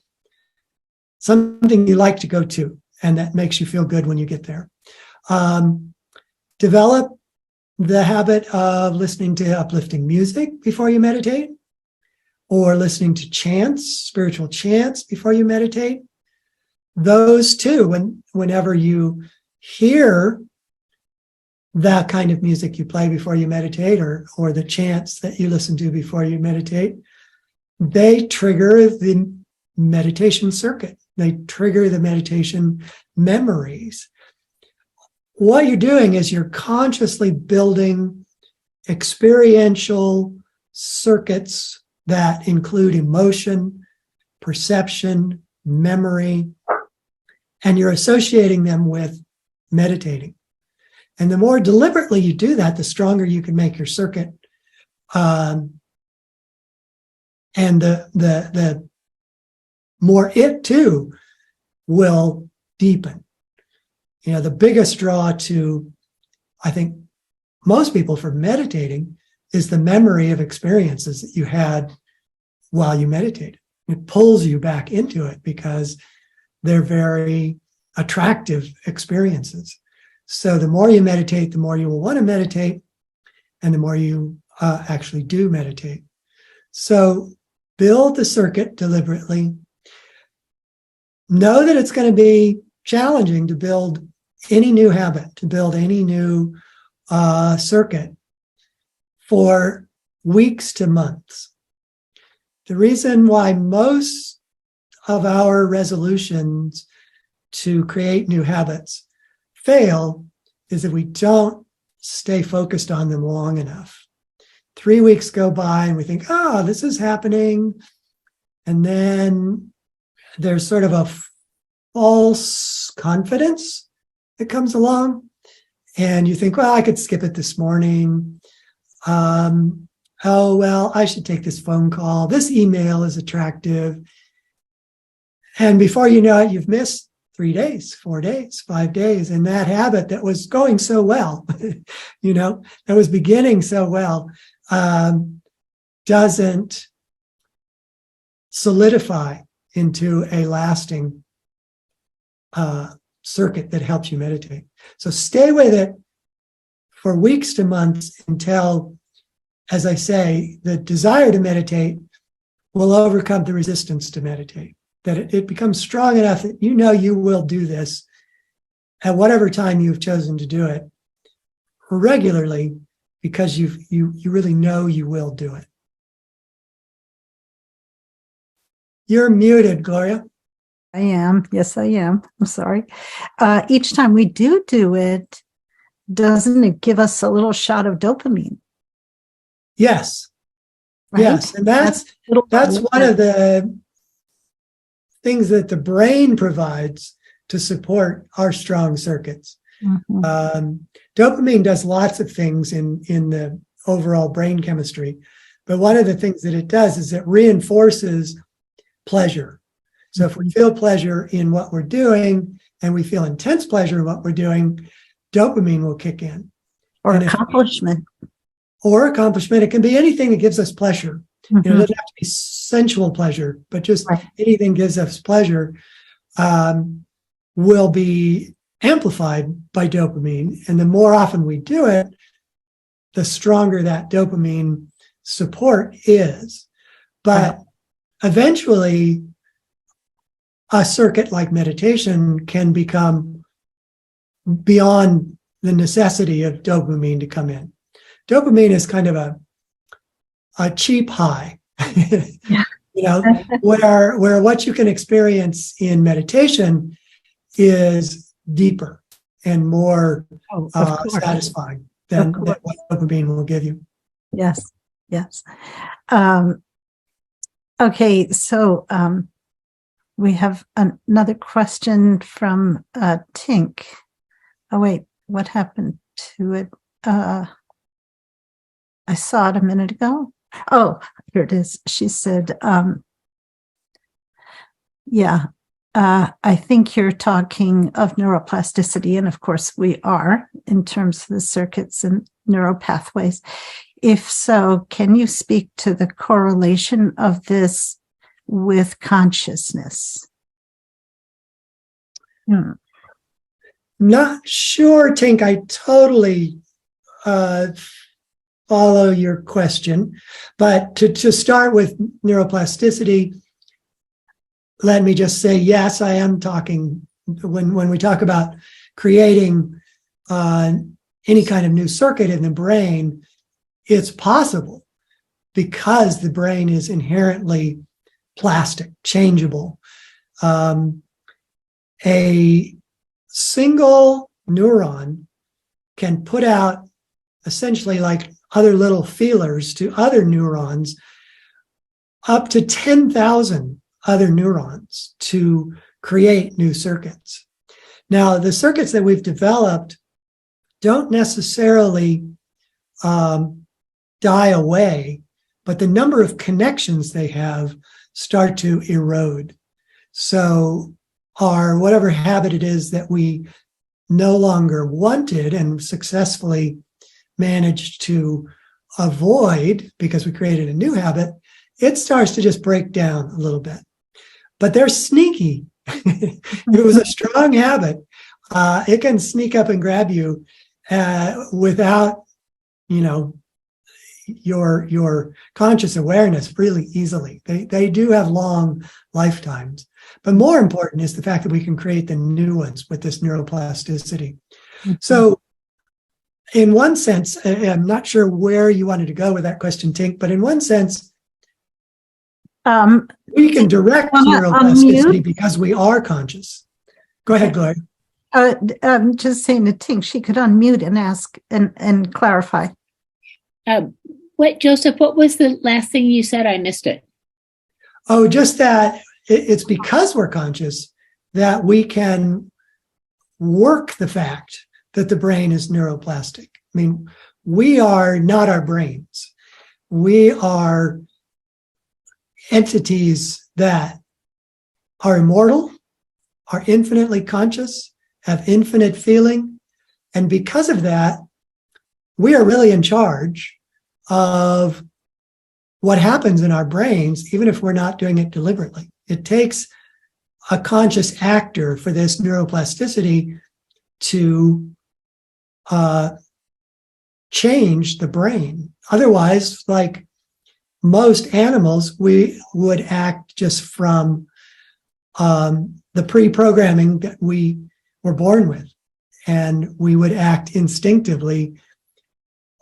something you like to go to, and that makes you feel good when you get there. Develop the habit of listening to uplifting music before you meditate, or listening to chants, spiritual chants before you meditate. Those two, whenever you hear that kind of music you play before you meditate, or the chants that you listen to before you meditate, they trigger the meditation circuit. They trigger the meditation memories. What you're doing is you're consciously building experiential circuits that include emotion, perception, memory, and you're associating them with meditating. And the more deliberately you do that, the stronger you can make your circuit. And the more it too will deepen. The biggest draw to, I think, most people for meditating is the memory of experiences that you had while you meditated. It pulls you back into it because they're very attractive experiences. So the more you meditate, the more you will want to meditate, and the more you actually do meditate. So build the circuit deliberately. Know that it's going to be challenging to build any new habit, to build any new circuit for weeks to months. The reason why most of our resolutions to create new habits fail is that we don't stay focused on them long enough. 3 weeks go by and we think, oh, this is happening. And then there's sort of a false confidence that comes along. And you think, well, I could skip it this morning. Oh, well, I should take this phone call. This email is attractive. And before you know it, you've missed 3 days, 4 days, 5 days. And that habit that was going so well, that was beginning so well, doesn't solidify into a lasting circuit that helps you meditate. So stay with it for weeks to months until, as I say, the desire to meditate will overcome the resistance to meditate. That it becomes strong enough that you will do this at whatever time you've chosen to do it regularly, because you really know you will do it. You're muted, Gloria. I am. Yes, I am. I'm sorry. Each time we do it, doesn't it give us a little shot of dopamine? Yes. Right? Yes. And that's one of the things that the brain provides to support our strong circuits. Mm-hmm. Dopamine does lots of things in the overall brain chemistry, but one of the things that it does is it reinforces pleasure. So if we feel pleasure in what we're doing and we feel intense pleasure in what we're doing, dopamine will kick in. Or accomplishment. It can be anything that gives us pleasure. Mm-hmm. It doesn't have to be sensual pleasure, but just anything gives us pleasure will be amplified by dopamine. And the more often we do it, the stronger that dopamine support is. But eventually, a circuit like meditation can become beyond the necessity of dopamine to come in. Dopamine is kind of a cheap high, where what you can experience in meditation is deeper and more satisfying than what dopamine will give you. Yes. Okay, so we have another question from Tink. Oh, wait, what happened to it? I saw it a minute ago. Oh, here it is. She said, I think you're talking of neuroplasticity, and of course we are in terms of the circuits and neuropathways. If so, can you speak to the correlation of this with consciousness? Not sure, Tink. I totally follow your question. But to start with neuroplasticity, let me just say, yes, I am talking, when we talk about creating any kind of new circuit in the brain, it's possible because the brain is inherently plastic, changeable. A single neuron can put out essentially like other little feelers to other neurons, up to 10,000 other neurons to create new circuits. Now, the circuits that we've developed don't necessarily die away, but the number of connections they have start to erode. So our whatever habit it is that we no longer wanted and successfully managed to avoid because we created a new habit, it starts to just break down a little bit. But they're sneaky. If it was a strong habit, it can sneak up and grab you without, your conscious awareness really easily. They do have long lifetimes. But more important is the fact that we can create the new ones with this neuroplasticity. Mm-hmm. So in one sense, I'm not sure where you wanted to go with that question, Tink, but in one sense, we can direct neuroplasticity because we are conscious. Go ahead, Gloria. I'm just saying to Tink, she could unmute and ask and clarify. Joseph, what was the last thing you said? I missed it. Oh, just that it's because we're conscious that we can work the fact that the brain is neuroplastic. I mean, we are not our brains. We are entities that are immortal, are infinitely conscious, have infinite feeling. And because of that, we are really in charge of what happens in our brains, even if we're not doing it deliberately. It takes a conscious actor for this neuroplasticity to change the brain. Otherwise, like most animals, we would act just from the pre-programming that we were born with. And we would act instinctively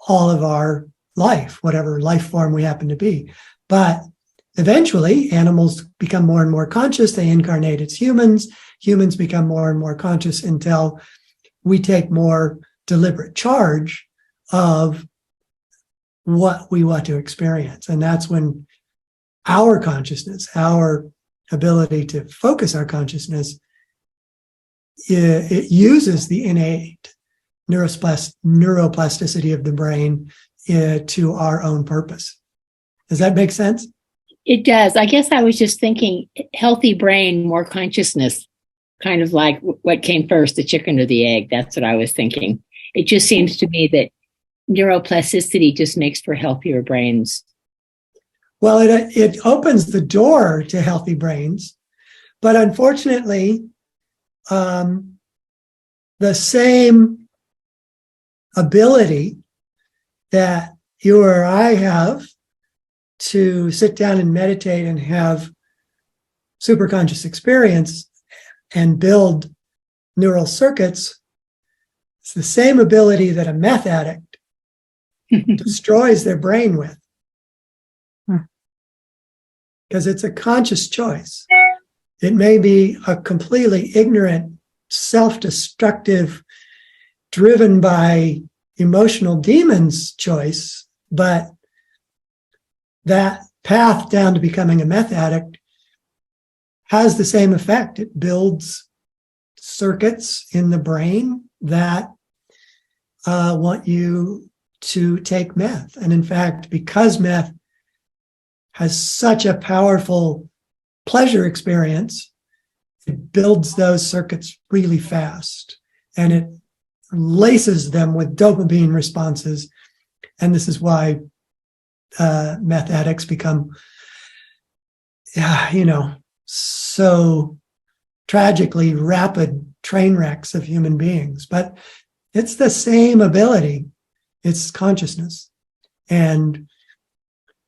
all of our life, whatever life form we happen to be. But eventually, animals become more and more conscious. They incarnate as humans. Humans become more and more conscious until we take more deliberate charge of what we want to experience. And that's when our consciousness, our ability to focus our consciousness, it uses the innate neuroplasticity of the brain to our own purpose. Does that make sense? It does. I guess I was just thinking healthy brain, more consciousness, kind of like what came first, the chicken or the egg. That's what I was thinking. It just seems to me that neuroplasticity just makes for healthier brains. Well, it opens the door to healthy brains, but unfortunately, the same ability that you or I have to sit down and meditate and have superconscious experience and build neural circuits, it's the same ability that a meth addict destroys their brain with. Because it's a conscious choice. It may be a completely ignorant, self-destructive, driven by emotional demons choice, but that path down to becoming a meth addict has the same effect. It builds circuits in the brain that want you to take meth. And in fact, because meth has such a powerful pleasure experience, it builds those circuits really fast and it laces them with dopamine responses. And this is why meth addicts become, so tragically rapid train wrecks of human beings. But it's the same ability. It's consciousness. And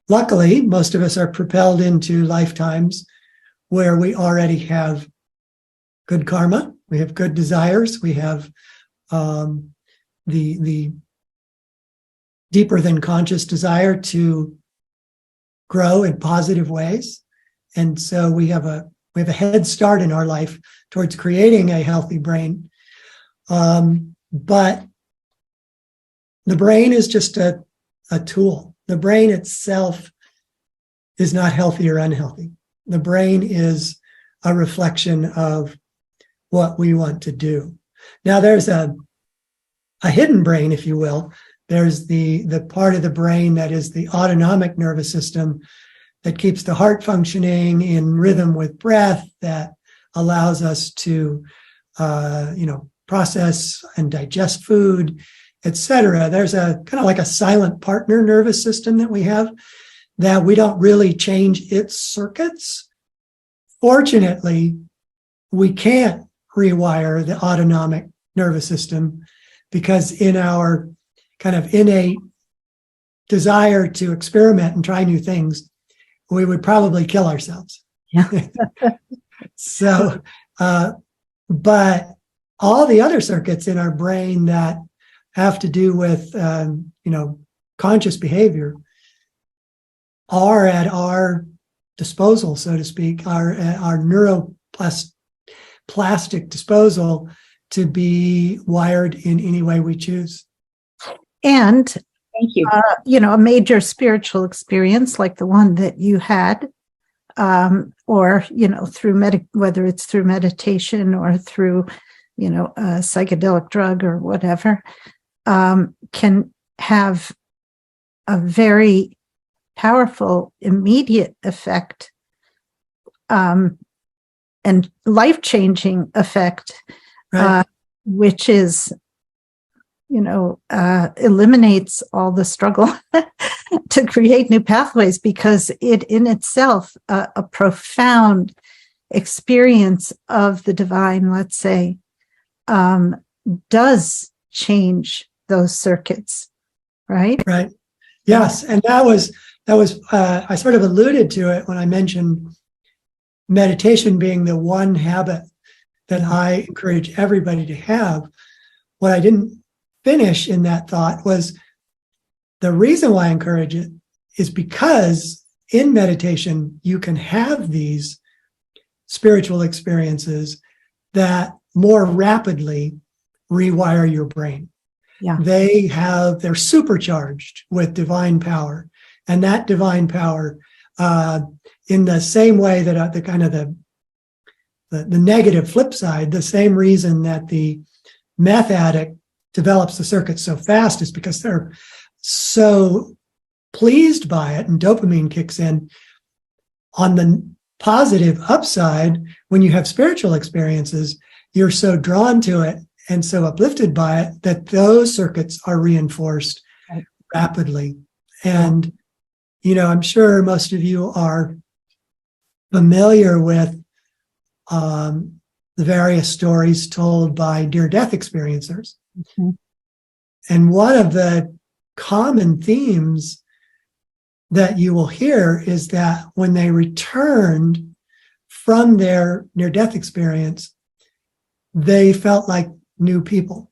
luckily, most of us are propelled into lifetimes where we already have good karma, we have good desires, we have the deeper than conscious desire to grow in positive ways. And so we have a head start in our life towards creating a healthy brain. But the brain is just a tool. The brain itself is not healthy or unhealthy. The brain is a reflection of what we want to do. Now, there's a hidden brain, if you will. There's the part of the brain that is the autonomic nervous system that keeps the heart functioning in rhythm with breath, that allows us to, process and digest food, etc. There's a kind of like a silent partner nervous system that we have that we don't really change its circuits. Fortunately, we can't rewire the autonomic nervous system because in our kind of innate desire to experiment and try new things, we would probably kill ourselves. Yeah. So, but all the other circuits in our brain that have to do with, conscious behavior are at our disposal, so to speak, our neuroplastic disposal to be wired in any way we choose. And, Thank you. A major spiritual experience like the one that you had, or, through whether it's through meditation or through, a psychedelic drug or whatever, can have a very powerful, immediate effect, and and life-changing effect, Right. which is, eliminates all the struggle to create new pathways, because it in itself, a profound experience of the divine, let's say, does change those circuits, right? Right. Yes. And that was, I sort of alluded to it when I mentioned meditation being the one habit that I encourage everybody to have. What I didn't finish in that thought was the reason why I encourage it is because in meditation, you can have these spiritual experiences that more rapidly rewire your brain. Yeah. They're supercharged with divine power. And that divine power, in the same way that the negative flip side, the same reason that the meth addict develops the circuit so fast is because they're so pleased by it and dopamine kicks in. On the positive upside, when you have spiritual experiences, you're so drawn to it and so uplifted by it that those circuits are reinforced rapidly. And, I'm sure most of you are familiar with the various stories told by near-death experiencers. Mm-hmm. And one of the common themes that you will hear is that when they returned from their near-death experience, they felt like new people.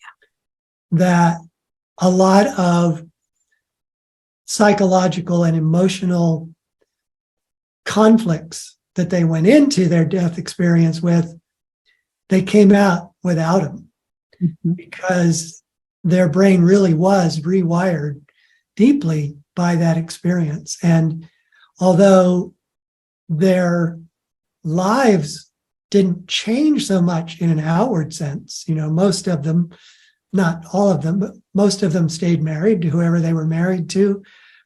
Yeah. That a lot of psychological and emotional conflicts that they went into their death experience with, they came out without them. Mm-hmm. Because their brain really was rewired deeply by that experience. And although their lives didn't change so much in an outward sense, most of them, not all of them, but most of them stayed married to whoever they were married to.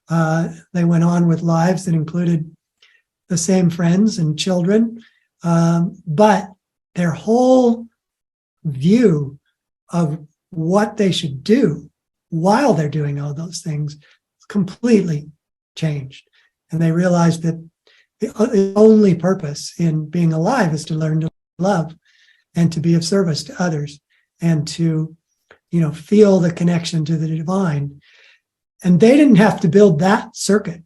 They went on with lives that included the same friends and children. But their whole view of what they should do while they're doing all those things completely changed. And they realized that the only purpose in being alive is to learn to love and to be of service to others and to, feel the connection to the divine. And they didn't have to build that circuit.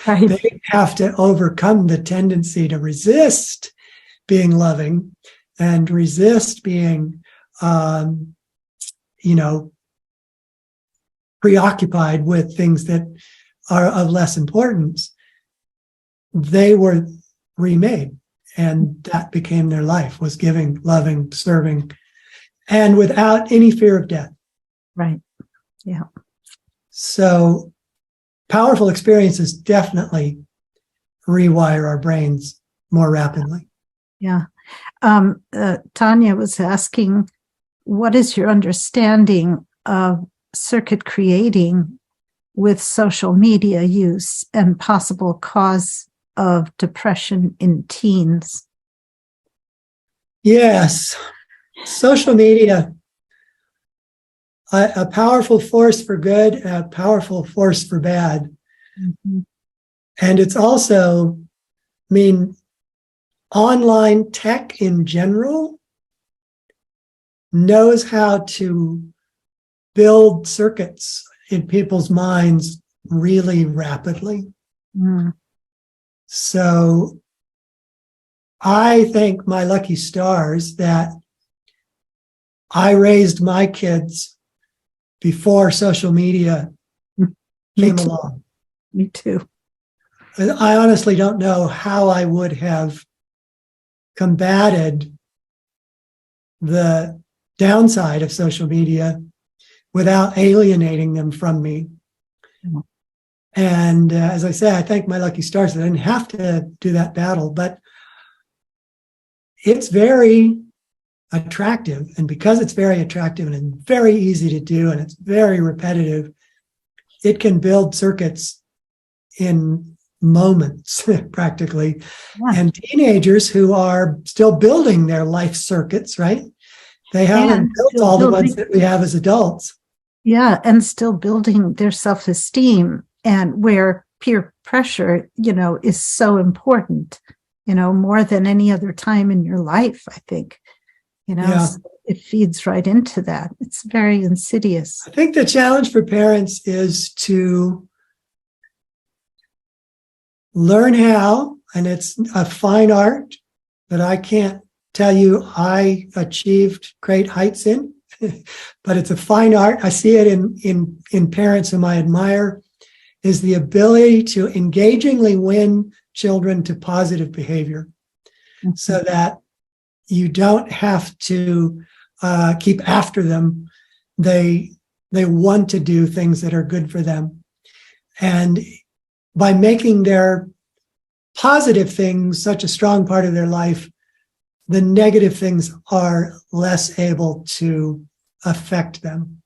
Right. They didn't have to overcome the tendency to resist being loving and resist being, preoccupied with things that are of less importance. They were remade, and that became their life, was giving, loving, serving, and without any fear of death. Right. Yeah. So powerful experiences definitely rewire our brains more rapidly. Yeah. Tanya was asking, what is your understanding of circuit creating with social media use and possible cause of depression in teens? Yes. Social media, a powerful force for good, a powerful force for bad. Mm-hmm. And it's also, online tech in general knows how to build circuits in people's minds really rapidly. Mm. So I thank my lucky stars that I raised my kids before social media came along. Me too. I honestly don't know how I would have combated the downside of social media without alienating them from me. Mm-hmm. And as I say, I thank my lucky stars that I didn't have to do that battle, but it's very attractive. And because it's very attractive and it's very easy to do and it's very repetitive, it can build circuits in moments practically, Yeah. and teenagers who are still building their life circuits, right? They haven't And built still all the building- ones that we have as adults. Yeah, and still building their self-esteem, and where peer pressure, is so important, more than any other time in your life, I think. Yeah. So it feeds right into that. It's very insidious. I think the challenge for parents is to learn how, and it's a fine art that I can't tell you I achieved great heights in, but it's a fine art. I see it in parents whom I admire, is the ability to engagingly win children to positive behavior, so that you don't have to keep after them. They want to do things that are good for them. And by making their positive things such a strong part of their life, the negative things are less able to affect them.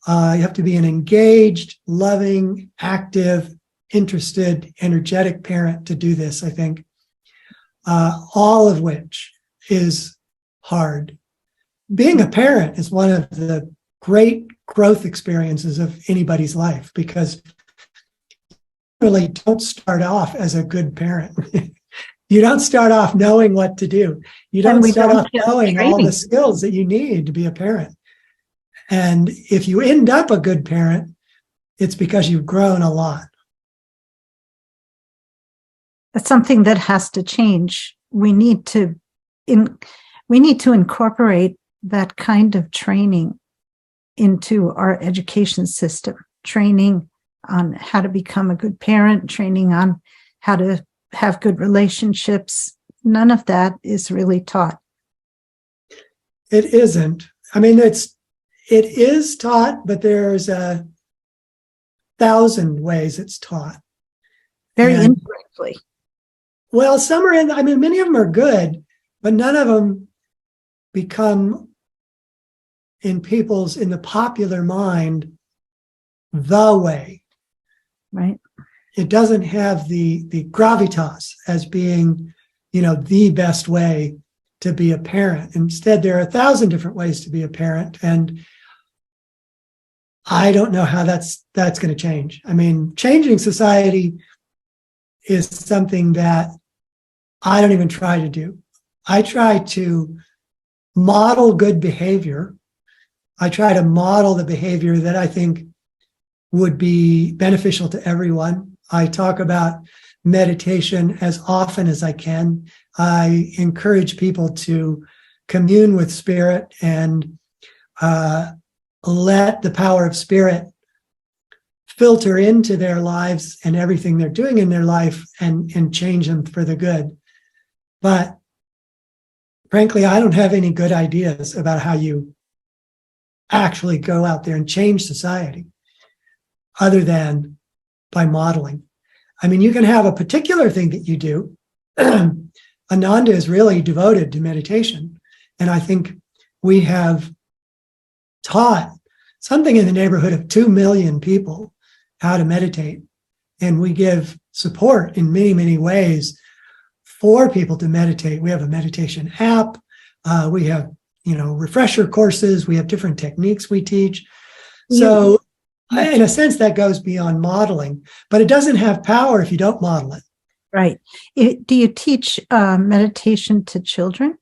You have to be an engaged, loving, active, interested, energetic parent to do this, I think. All of which is hard. Being a parent is one of the great growth experiences of anybody's life, because you really don't start off as a good parent. You don't start off knowing what to do. You don't start off knowing all the skills that you need to be a parent. And if you end up a good parent, it's because you've grown a lot. That's something that has to change. We need to incorporate that kind of training into our education system. Training on how to become a good parent, training on how to have good relationships. None of that is really taught. It isn't. I mean, it is taught, but there's 1,000 ways it's taught. Very indirectly. Well, some are many of them are good, but none of them become in the popular mind, the way. Right. It doesn't have the gravitas as being, the best way to be a parent. Instead, there are 1,000 different ways to be a parent, and I don't know how that's going to change. I mean, changing society is something that I don't even try to do. I try to model good behavior. I try to model the behavior that I think would be beneficial to everyone. I talk about meditation as often as I can. I encourage people to commune with spirit and let the power of spirit filter into their lives and everything they're doing in their life and change them for the good. But frankly, I don't have any good ideas about how you actually go out there and change society other than by modeling. I mean, you can have a particular thing that you do. Ananda is really devoted to meditation. And I think we have taught something in the neighborhood of 2 million people how to meditate. And we give support in many, many ways for people to meditate. We have a meditation app. We have, refresher courses. We have different techniques we teach. So in a sense, that goes beyond modeling, but it doesn't have power if you don't model it. Right. Do you teach meditation to children?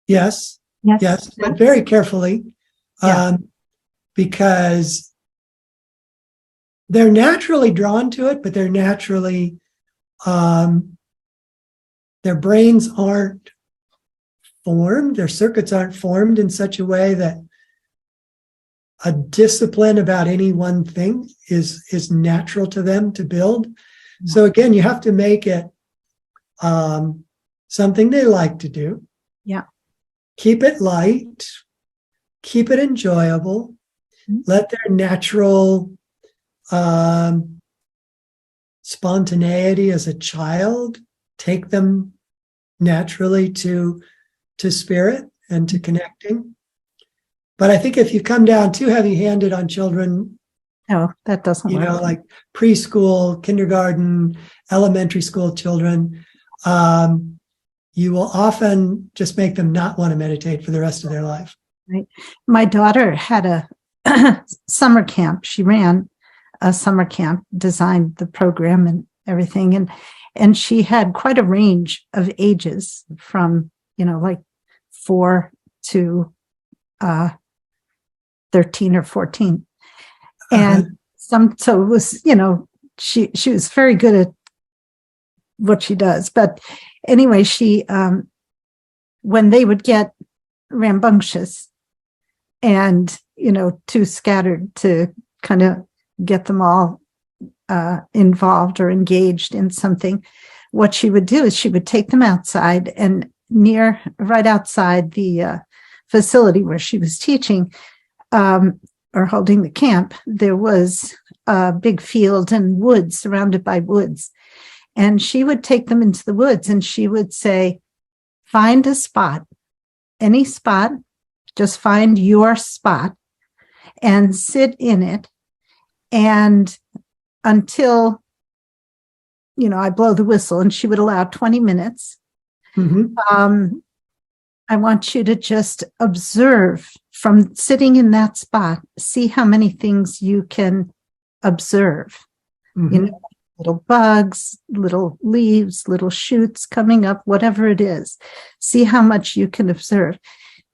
Yes, but very carefully, because they're naturally drawn to it, but they're naturally, their brains aren't formed, their circuits aren't formed in such a way that a discipline about any one thing is natural to them to build. So again, you have to make it something they like to do. Yeah. Keep it light, keep it enjoyable, let their natural spontaneity as a child take them naturally to spirit and to connecting. But I think if you come down too heavy-handed on children, No, that doesn't work. Like preschool, kindergarten, elementary school children, you will often just make them not want to meditate for the rest of their life. Right. My daughter had a summer camp. She ran a summer camp, designed the program and everything. And she had quite a range of ages from, like 4 to 13 or 14. And so it was, she was very good at what she does. But anyway, she, when they would get rambunctious and, too scattered to kind of get them all involved or engaged in something, what she would do is she would take them outside, and right outside the facility where she was teaching, or holding the camp, there was a big field and woods, surrounded by woods. And she would take them into the woods and she would say, find a spot, any spot, just find your spot and sit in it. And until, I blow the whistle, and she would allow 20 minutes. Mm-hmm. I want you to just observe from sitting in that spot, see how many things you can observe. Mm-hmm. Little bugs, little leaves, little shoots coming up, whatever it is. See how much you can observe.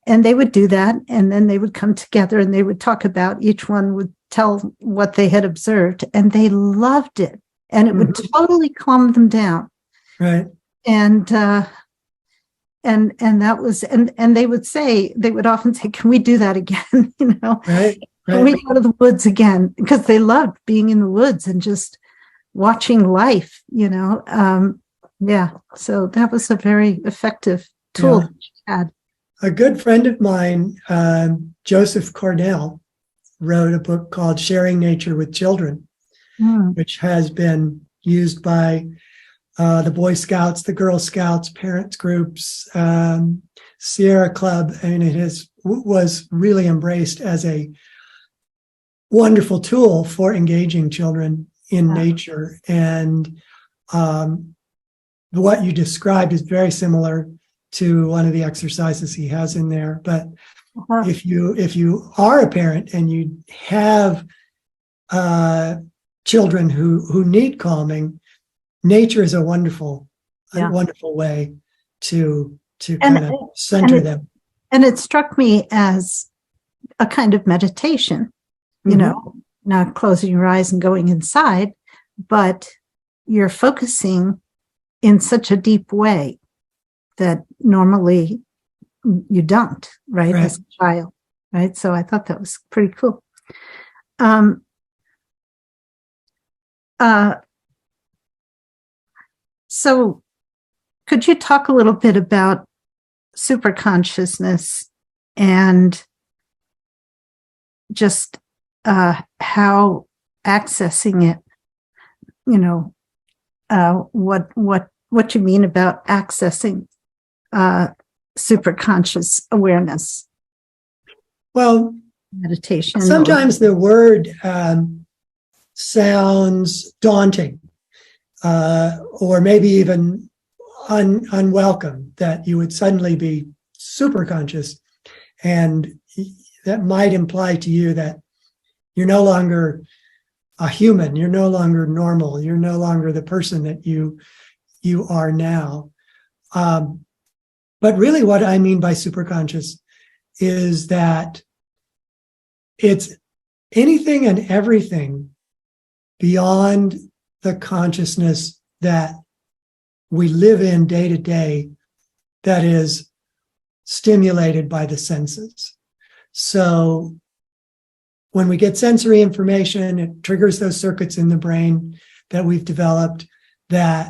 And they would do that. And then they would come together and they would talk about, each one would tell what they had observed, and they loved it. And it would totally calm them down. Right. And that was, and they would often say, can we do that again? Right. Can we go to the woods again? Because they loved being in the woods and just watching life, yeah. So that was a very effective tool that she had. A good friend of mine, Joseph Cornell, wrote a book called Sharing Nature with Children, which has been used by the Boy Scouts, the Girl Scouts, parents groups, Sierra Club, and it was really embraced as a wonderful tool for engaging children in nature. And what you described is very similar to one of the exercises he has in there. But if you are a parent and you have children who need calming, nature is a wonderful way to kind of center them. And it struck me as a kind of meditation, not closing your eyes and going inside, but you're focusing in such a deep way that normally you don't, right? As a child, right? So I thought that was pretty cool. So could you talk a little bit about superconsciousness and just how accessing it, what you mean about accessing superconscious awareness? Well, meditation. Sometimes the word sounds daunting, or maybe even unwelcome, that you would suddenly be super conscious, and that might imply to you that you're no longer a human, you're no longer normal, you're no longer the person that you are now. But really what I mean by superconscious is that it's anything and everything beyond the consciousness that we live in day to day that is stimulated by the senses. So when we get sensory information, it triggers those circuits in the brain that we've developed that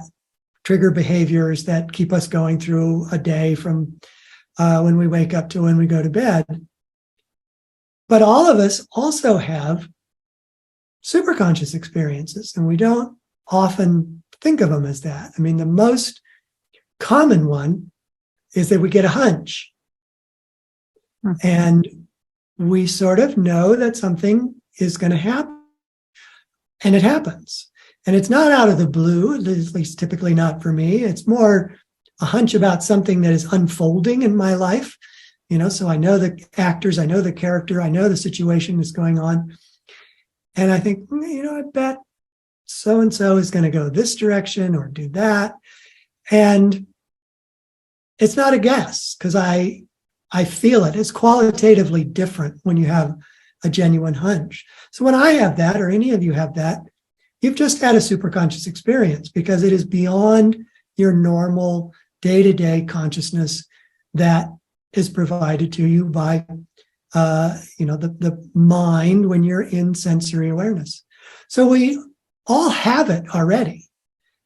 trigger behaviors that keep us going through a day from when we wake up to when we go to bed. But all of us also have superconscious experiences, and we don't often think of them as that. I mean, the most common one is that we get a hunch. And we sort of know that something is going to happen, And it happens. And it's not out of the blue, at least typically not for me. It's more a hunch about something that is unfolding in my life. So I know the actors, I know the character, I know the situation that's going on. And I think, I bet so-and-so is going to go this direction or do that. And it's not a guess, because I feel it. It's qualitatively different when you have a genuine hunch. So when I have that, or any of you have that, you've just had a superconscious experience, because it is beyond your normal day-to-day consciousness that is provided to you by the mind when you're in sensory awareness. So we all have it already,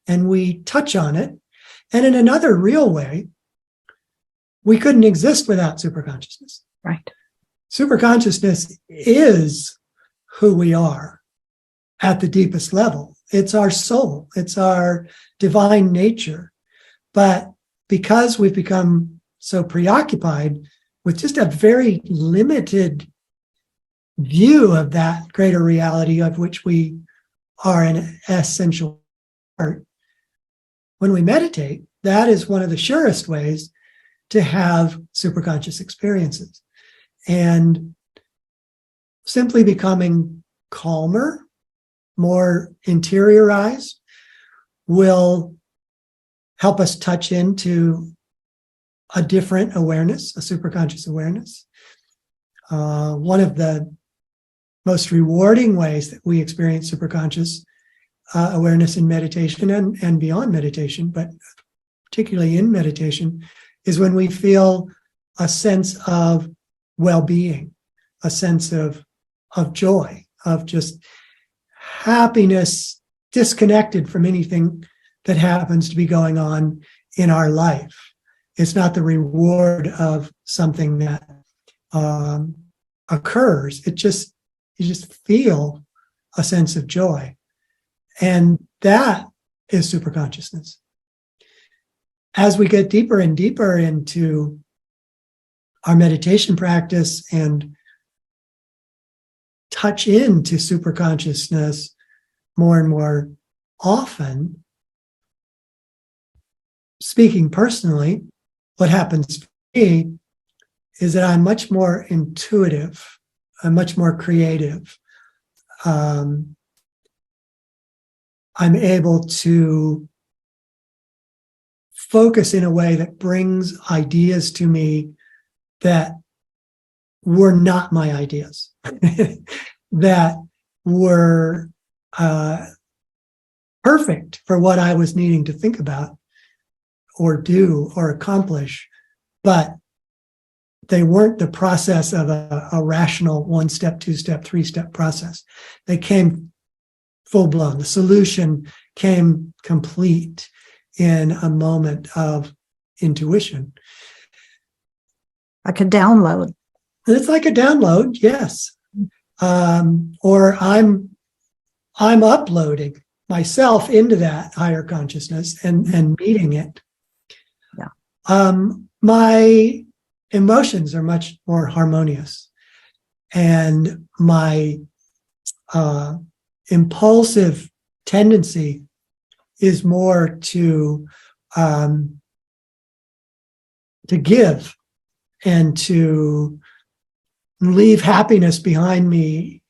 and we touch on it. And in another real way, we couldn't exist without superconsciousness. Right. Superconsciousness is who we are at the deepest level. It's our soul. It's our divine nature. But because we've become so preoccupied with just a very limited view of that greater reality of which we are an essential part, when we meditate, that is one of the surest ways to have superconscious experiences. And simply becoming calmer, more interiorized, will help us touch into a different awareness, a superconscious awareness. One of the most rewarding ways that we experience superconscious awareness in meditation and beyond meditation, but particularly in meditation, is when we feel a sense of well-being, a sense of joy, of just happiness, disconnected from anything that happens to be going on in our life. It's not the reward of something that occurs. You just feel a sense of joy. And that is superconsciousness. As we get deeper and deeper into our meditation practice and touch into superconsciousness more and more often, speaking personally, what happens for me is that I'm much more intuitive, I'm much more creative. I'm able to focus in a way that brings ideas to me that were not my ideas, that were perfect for what I was needing to think about or do or accomplish, but they weren't the process of a rational one-step, two-step, three-step process. They came full-blown. The solution came complete in a moment of intuition. Like a download. It's like a download, yes. Or I'm uploading myself into that higher consciousness and meeting it. Yeah. My emotions are much more harmonious, and my impulsive tendency is more to give and to leave happiness behind me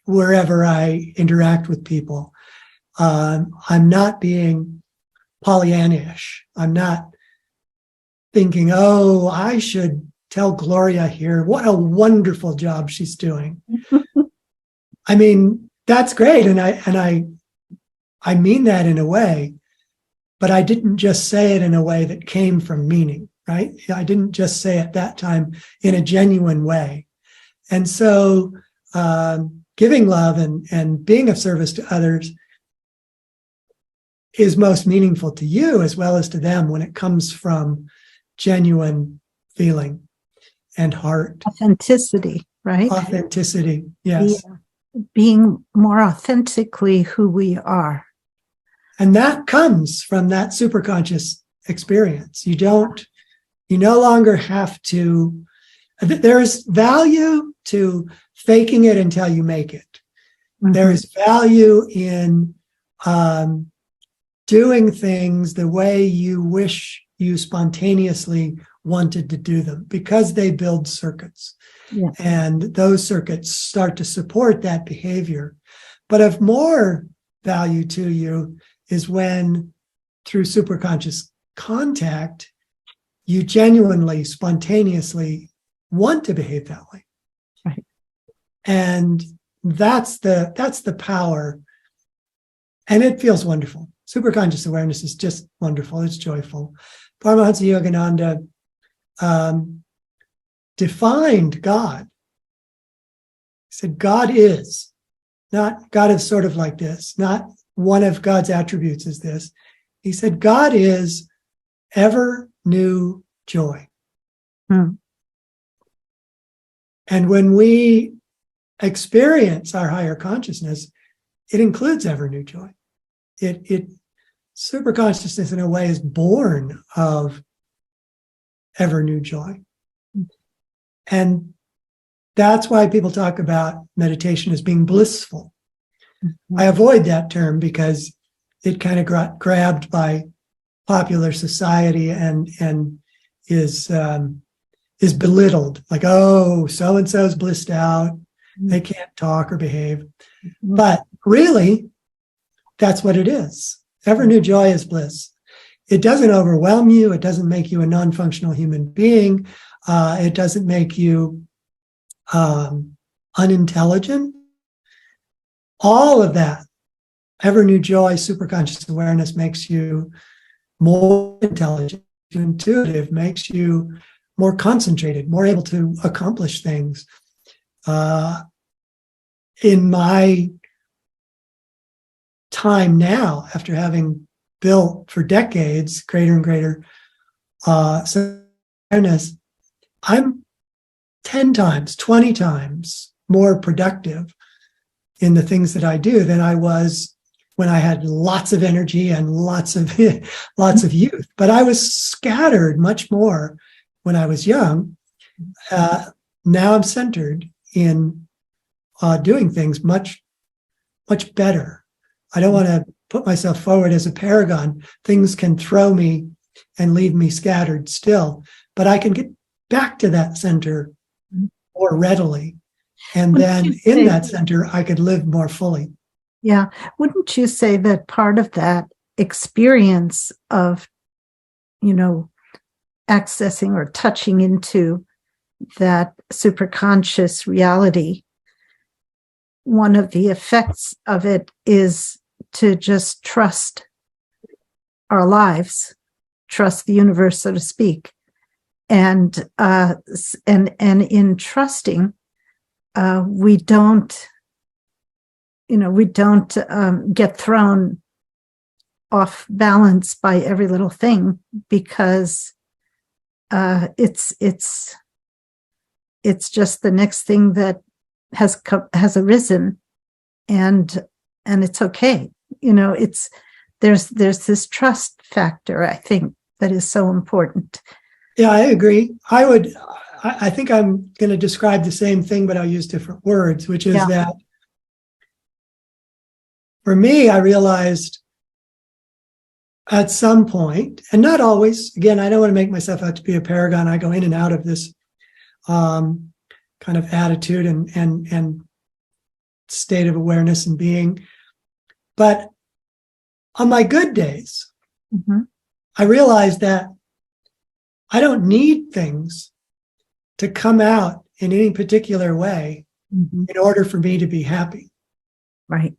wherever I interact with people. I'm not being Pollyannish. I'm not thinking, oh, I should tell Gloria here what a wonderful job she's doing. I mean, that's great, and I mean that in a way, but I didn't just say it in a way that came from meaning, right? I didn't just say it that time in a genuine way. And so giving love and being of service to others is most meaningful to you as well as to them when it comes from genuine feeling and heart. Authenticity, right? Authenticity, yes. Being more authentically who we are. And that comes from that superconscious experience. You no longer have to, there is value to faking it until you make it. There is value in doing things the way you wish you spontaneously wanted to do them, because they build circuits. Yeah. And those circuits start to support that behavior. But of more value to you is when, through superconscious contact, you genuinely, spontaneously want to behave that way. Right. And that's the power. And it feels wonderful. Superconscious awareness is just wonderful. It's joyful. Paramahansa Yogananda defined God. He said, God is, not God is sort of like this, not one of God's attributes is this. He said, God is ever new joy. And when we experience our higher consciousness, it includes ever new joy. It superconsciousness in a way is born of ever new joy. And that's why people talk about meditation as being blissful. I avoid that term because it kind of got grabbed by popular society and is belittled. Like, oh, so-and-so's blissed out. They can't talk or behave. But really, that's what it is. Ever new joy is bliss. It doesn't overwhelm you. It doesn't make you a non-functional human being. It doesn't make you unintelligent. All of that, ever new joy, superconscious awareness makes you more intelligent, intuitive, makes you more concentrated, more able to accomplish things. In my time now, after having built for decades greater and greater awareness, I'm 10 times, 20 times more productive in the things that I do than I was when I had lots of energy and lots of youth. But I was scattered much more when I was young. Now I'm centered in doing things much, much better. I don't want to put myself forward as a paragon. Things can throw me and leave me scattered still, but I can get back to that center more readily. And then in that center, I could live more fully. Yeah. Wouldn't you say that part of that experience of, accessing or touching into that superconscious reality, one of the effects of it is to just trust our lives, trust the universe, so to speak. And in trusting, we don't get thrown off balance by every little thing, because it's just the next thing that has arisen, and it's okay. There's this trust factor, I think, that is so important. Yeah, I agree. I think I'm going to describe the same thing, but I'll use different words, which is that for me, I realized at some point, and not always, again, I don't want to make myself out to be a paragon. I go in and out of this kind of attitude and state of awareness and being. But on my good days, I realized that I don't need things to come out in any particular way in order for me to be happy. Right.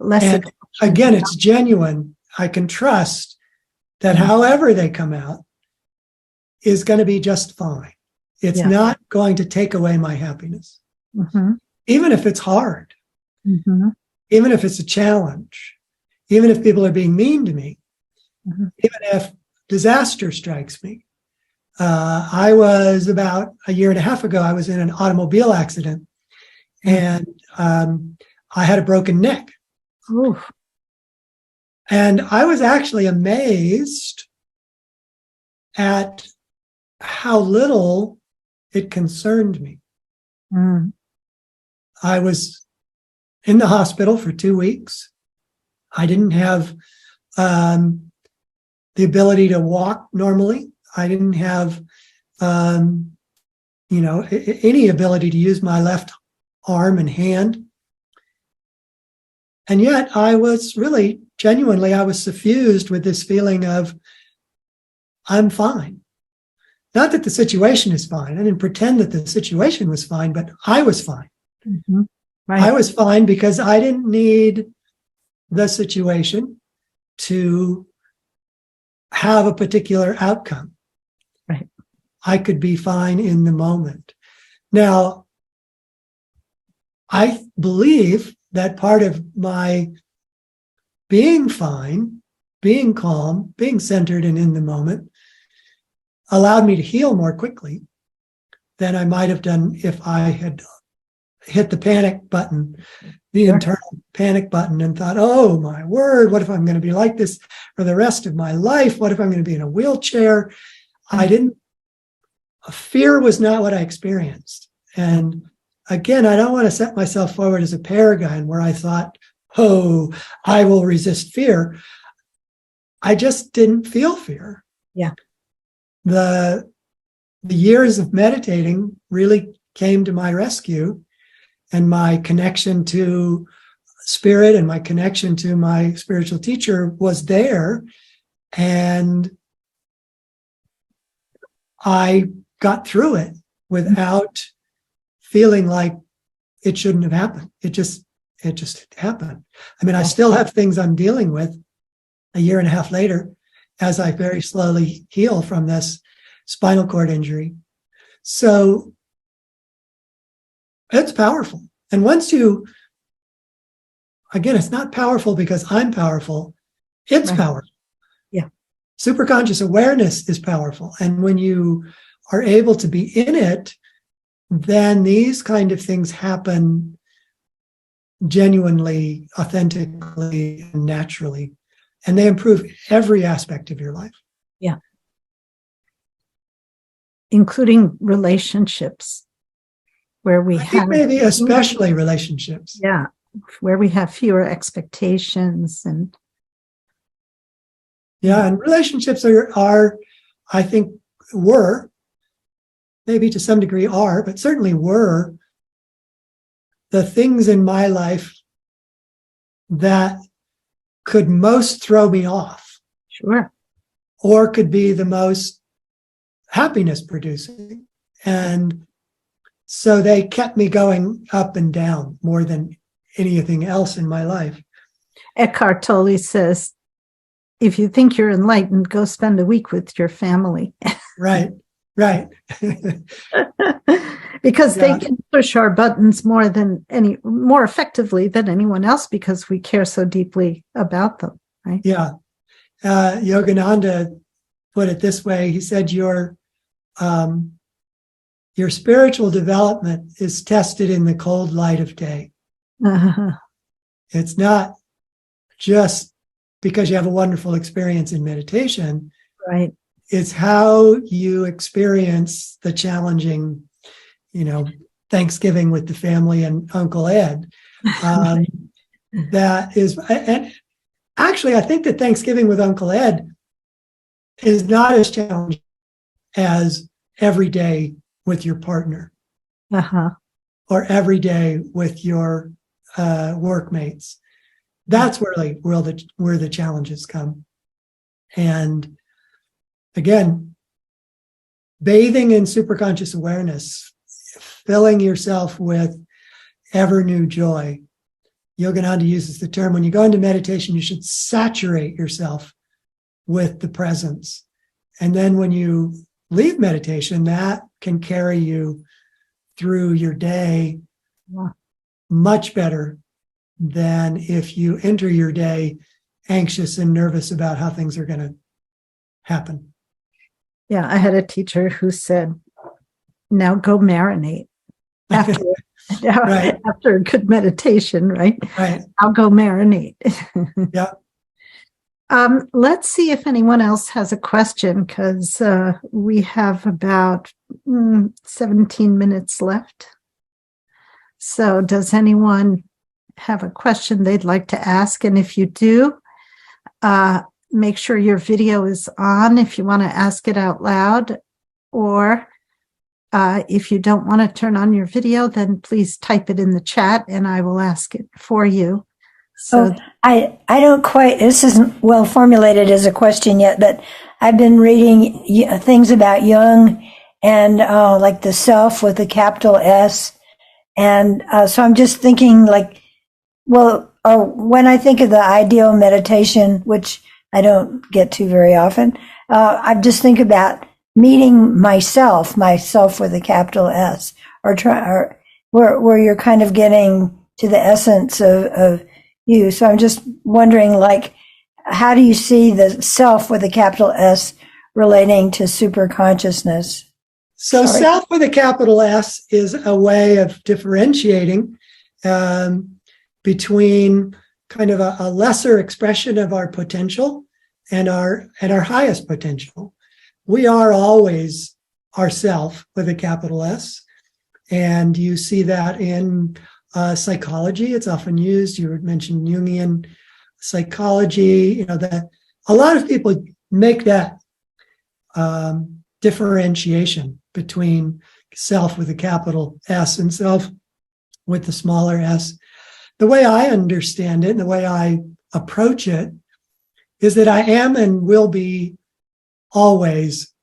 And again, it's genuine. I can trust that however they come out is going to be just fine. It's not going to take away my happiness. Even if it's hard, even if it's a challenge, even if people are being mean to me, even if disaster strikes me. I was about a year and a half ago, I was in an automobile accident, and I had a broken neck. Oof. And I was actually amazed at how little it concerned me. I was in the hospital for 2 weeks. I didn't have the ability to walk normally. I didn't have, any ability to use my left arm and hand. And yet I was really, genuinely, I was suffused with this feeling of, I'm fine. Not that the situation is fine. I didn't pretend that the situation was fine, but I was fine. Mm-hmm. Right. I was fine because I didn't need the situation to have a particular outcome. Right. I could be fine in the moment. Now, I believe that part of my being fine, being calm, being centered and in the moment allowed me to heal more quickly than I might have done if I had hit the panic button, the internal panic button, and thought, oh my word, what if I'm going to be like this for the rest of my life? What if I'm going to be in a wheelchair? Fear was not what I experienced. And again, I don't want to set myself forward as a paragon where I thought, oh, I will resist fear. I just didn't feel fear. Yeah. The years of meditating really came to my rescue, and my connection to spirit and my connection to my spiritual teacher was there. And I got through it without feeling like it shouldn't have happened. It just happened. I mean, I still have things I'm dealing with a year and a half later as I very slowly heal from this spinal cord injury. So it's powerful. And once again, it's not powerful because I'm powerful. It's powerful. Yeah. Superconscious awareness is powerful. And when you are able to be in it, then these kind of things happen genuinely, authentically, and naturally. And they improve every aspect of your life. Yeah. Including relationships, where we have maybe especially relationships. Yeah. Where we have fewer expectations and. Yeah. And relationships are, I think, were, maybe to some degree are, but certainly were the things in my life that could most throw me off. Sure. Or could be the most happiness producing. And so they kept me going up and down more than anything else in my life. Eckhart Tolle says, if you think you're enlightened, go spend a week with your family. Right. Because they can push our buttons more effectively than anyone else because we care so deeply about them, right? Yeah. Yogananda put it this way. He said, your spiritual development is tested in the cold light of day. Uh-huh. It's not just because you have a wonderful experience in meditation. Right. It's how you experience the challenging, Thanksgiving with the family and Uncle Ed. That is, and actually, I think that Thanksgiving with Uncle Ed is not as challenging as every day with your partner, or every day with your workmates. That's where the challenges come. And again, bathing in superconscious awareness, filling yourself with ever new joy. Yogananda uses the term, when you go into meditation, you should saturate yourself with the presence. And then when you leave meditation, that can carry you through your day much better than if you enter your day anxious and nervous about how things are going to happen. Yeah, I had a teacher who said, now go marinate after after a good meditation, right? Right. I'll go marinate. Yeah. Let's see if anyone else has a question, because we have about 17 minutes left. So does anyone have a question they'd like to ask. And if you do, make sure your video is on if you want to ask it out loud. Or if you don't want to turn on your video, then please type it in the chat and I will ask it for you. So I don't quite, this isn't well formulated as a question yet, but I've been reading things about Jung and like the self with a capital S. And so I'm just thinking like, well, when I think of the ideal meditation, which I don't get to very often, I just think about meeting myself with a capital S, or where you're kind of getting to the essence of you. So I'm just wondering, like, how do you see the self with a capital S relating to superconsciousness? So self with a capital S is a way of differentiating between kind of a lesser expression of our potential and our highest potential. We are always ourself with a capital S, and you see that in psychology. It's often used. You mentioned Jungian psychology. That a lot of people make that differentiation between self with a capital S and self with the smaller s. The way I understand it and the way I approach it is that I am and will be always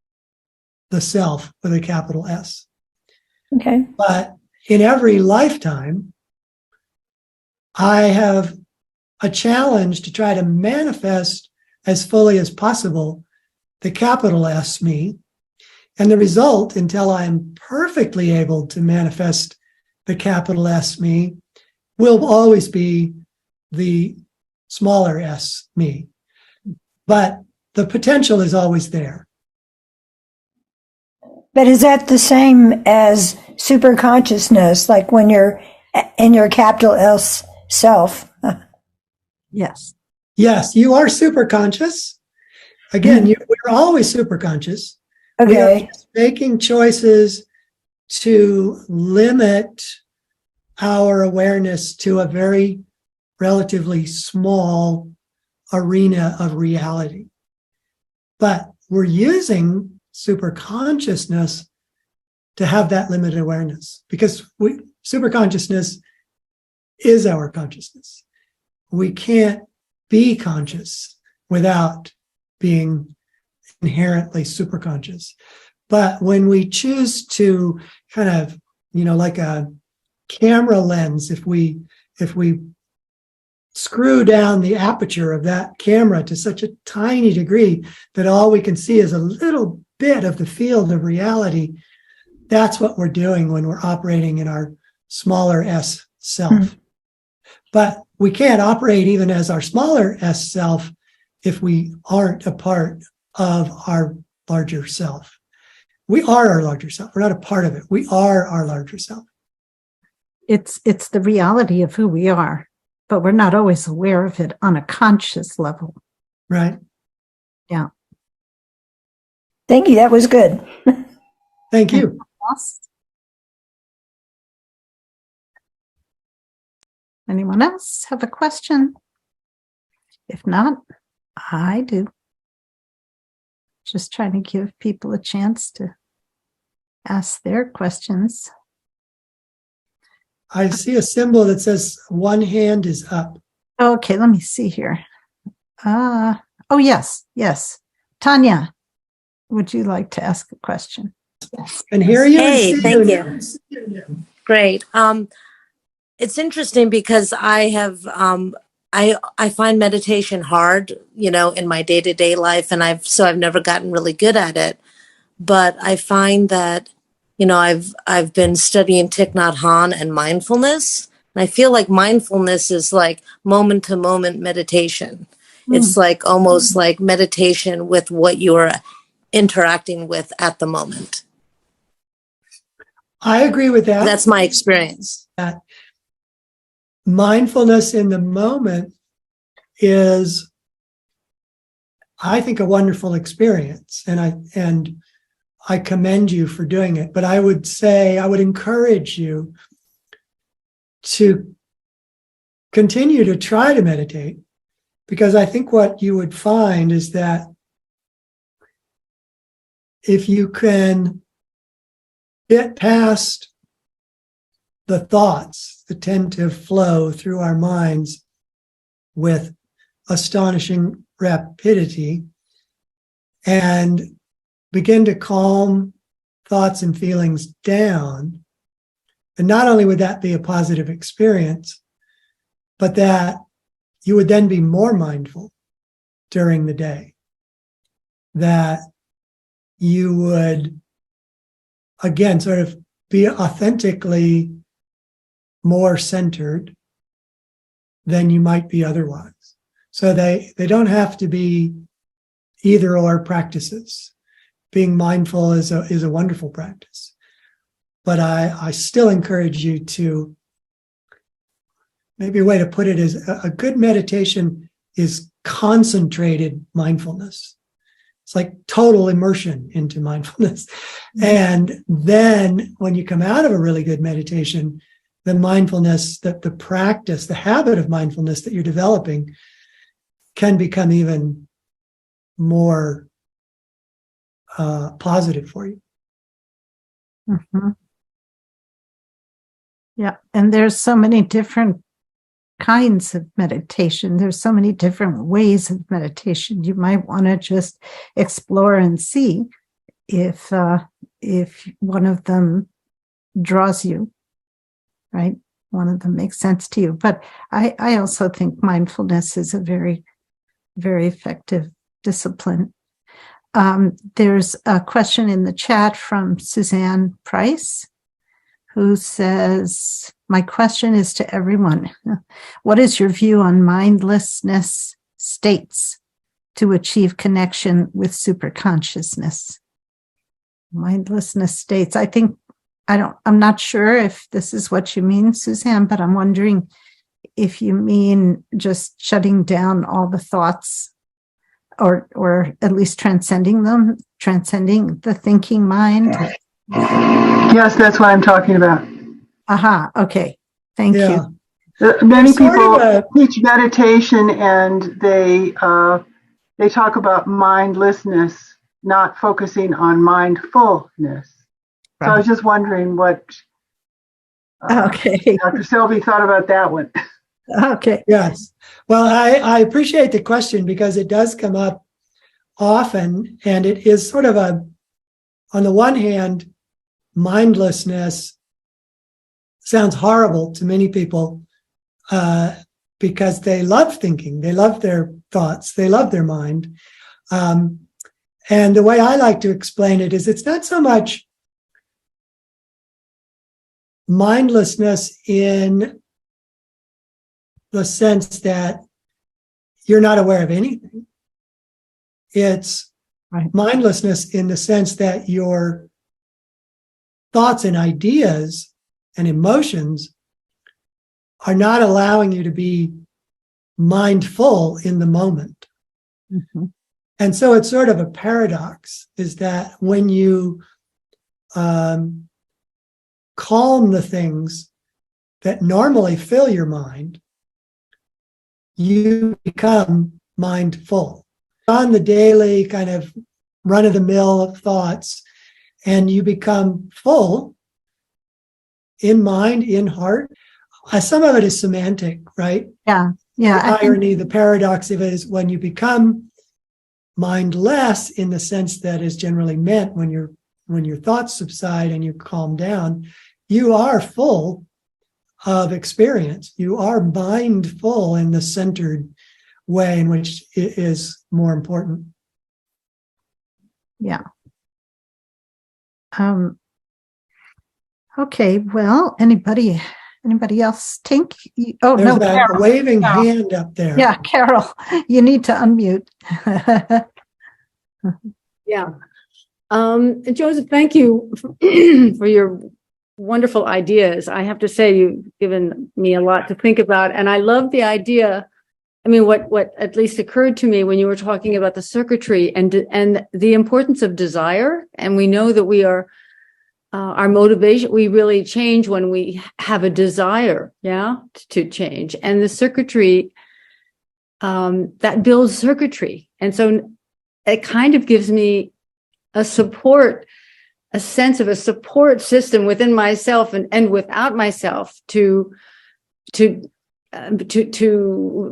the self with a capital S. Okay. But in every lifetime, I have a challenge to try to manifest as fully as possible the capital S me. And the result, until I'm perfectly able to manifest the capital S me, will always be the smaller s me. But the potential is always there. But is that the same as superconsciousness, like when you're in your capital S self? yes. Yes, you are superconscious. Again, we're always superconscious. Okay. We are just making choices to limit our awareness to a very relatively small arena of reality. But we're using superconsciousness to have that limited awareness, because superconsciousness is our consciousness. We can't be conscious without being inherently superconscious. But when we choose to kind of, like a camera lens, if we screw down the aperture of that camera to such a tiny degree that all we can see is a little bit of the field of reality, that's what we're doing when we're operating in our smaller S self. Mm-hmm. But we can't operate even as our smaller S self if we aren't a part of our larger self. We are our larger self. We're not a part of it. We are our larger self. It's the reality of who we are, but we're not always aware of it on a conscious level. Right. Yeah. Thank you. That was good. Thank you. Anyone else have a question? If not, I do. Just trying to give people a chance to ask their questions. I see a symbol that says one hand is up. Okay, let me see here. Oh, yes. Tanya, would you like to ask a question? And hear you. Hey, thank you. Great. It's interesting because I have I find meditation hard, in my day-to-day life, and I've never gotten really good at it. But I find that, I've been studying Thich Nhat Hanh and mindfulness, and I feel like mindfulness is like moment-to-moment meditation. It's like almost like meditation with what you're interacting with at the moment. I agree with that. That's my experience. That mindfulness in the moment is, I think, a wonderful experience, and I commend you for doing it. But I would encourage you to continue to try to meditate, because I think what you would find is that if you can get past the thoughts that tend to flow through our minds with astonishing rapidity and begin to calm thoughts and feelings down, and not only would that be a positive experience, but that you would then be more mindful during the day, that you would, again, sort of be authentically more centered than you might be otherwise. So they don't have to be either or practices. Being mindful is a wonderful practice. But I still encourage you to, maybe a way to put it is a good meditation is concentrated mindfulness. It's like total immersion into mindfulness. And then when you come out of a really good meditation, the mindfulness, that the practice, the habit of mindfulness that you're developing can become even more positive for you. Mm-hmm. Yeah. And there's so many different kinds of meditation. There's so many different ways of meditation. You might want to just explore and see if one of them draws you, right? One of them makes sense to you. But I also think mindfulness is a very, very effective discipline. There's a question in the chat from Suzanne Price, who says, my question is to everyone. What is your view on mindlessness states to achieve connection with superconsciousness? Mindlessness states. I'm not sure if this is what you mean, Suzanne, but I'm wondering if you mean just shutting down all the thoughts, or at least transcending them, transcending the thinking mind. Yes, that's what I'm talking about. Aha, okay. Thank you. Many people teach meditation and they talk about mindlessness, not focusing on mindfulness. So I was just wondering what Dr. Selbie thought about that one. Okay. Yes. Well, I appreciate the question because it does come up often, and it is sort of on the one hand, mindlessness sounds horrible to many people because they love thinking, they love their thoughts, they love their mind. And the way I like to explain it is it's not so much mindlessness in the sense that you're not aware of anything. It's mindlessness in the sense that your thoughts and ideas and emotions are not allowing you to be mindful in the moment. Mm-hmm. And so it's sort of a paradox, is that when you calm the things that normally fill your mind, you become mindful. On the daily kind of run-of-the-mill of thoughts, and you become full in mind, in heart. Some of it is semantic, right? Yeah. The irony, the paradox of it is when you become mindless in the sense that is generally meant when your thoughts subside and you calm down, you are full of experience. You are mindful in the centered way in which it is more important. Yeah. Okay. Well, anybody else? Tink? Oh, There's no, that waving hand up there. Yeah, Carol, you need to unmute. Yeah. Joseph, thank you for your wonderful ideas. I have to say, you've given me a lot to think about. And I love the idea. I mean, what at least occurred to me when you were talking about the circuitry and the importance of desire. And we know that we are our motivation, we really change when we have a desire, to change. And the circuitry, that builds circuitry. And so it kind of gives me a sense of a support system within myself and without myself to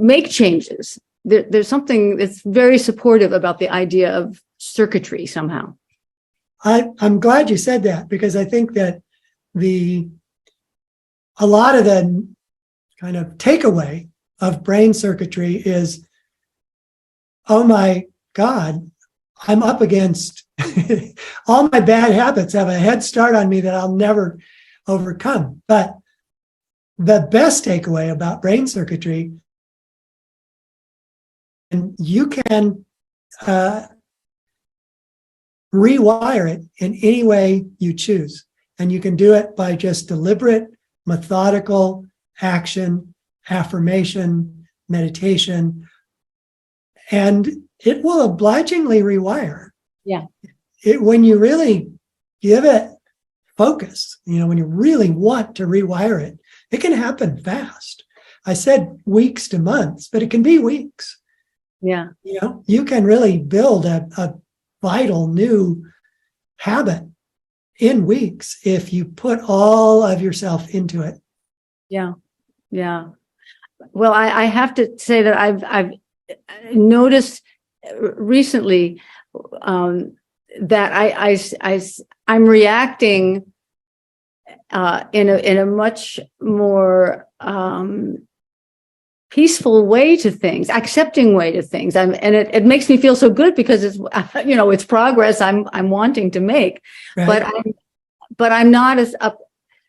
make changes. There's something that's very supportive about the idea of circuitry somehow. I'm glad you said that, because I think that a lot of the kind of takeaway of brain circuitry is, oh my God, I'm up against all my bad habits have a head start on me that I'll never overcome. But the best takeaway about brain circuitry, and you can rewire it in any way you choose. And you can do it by just deliberate, methodical action, affirmation, meditation, and it will obligingly rewire. Yeah. When you really give it focus, when you really want to rewire it, it can happen fast. I said weeks to months, but it can be weeks. Yeah. You can really build a vital new habit in weeks if you put all of yourself into it. Yeah. Yeah. Well, I have to say that I've noticed recently that I'm reacting in a much more peaceful way to things, accepting way to things. And it makes me feel so good because it's, it's progress I'm wanting to make, right. but I'm not as up.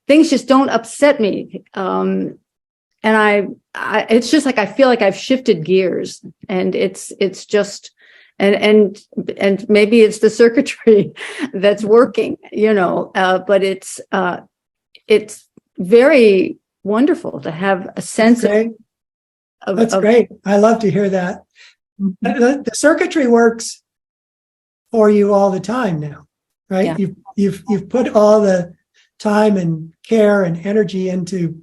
Things just don't upset me. And it's just like, I feel like I've shifted gears, and it's just, and maybe it's the circuitry that's working, but it's very wonderful to have a sense of That's great. I love to hear that. The circuitry works for you all the time now, right? Yeah. You've put all the time and care and energy into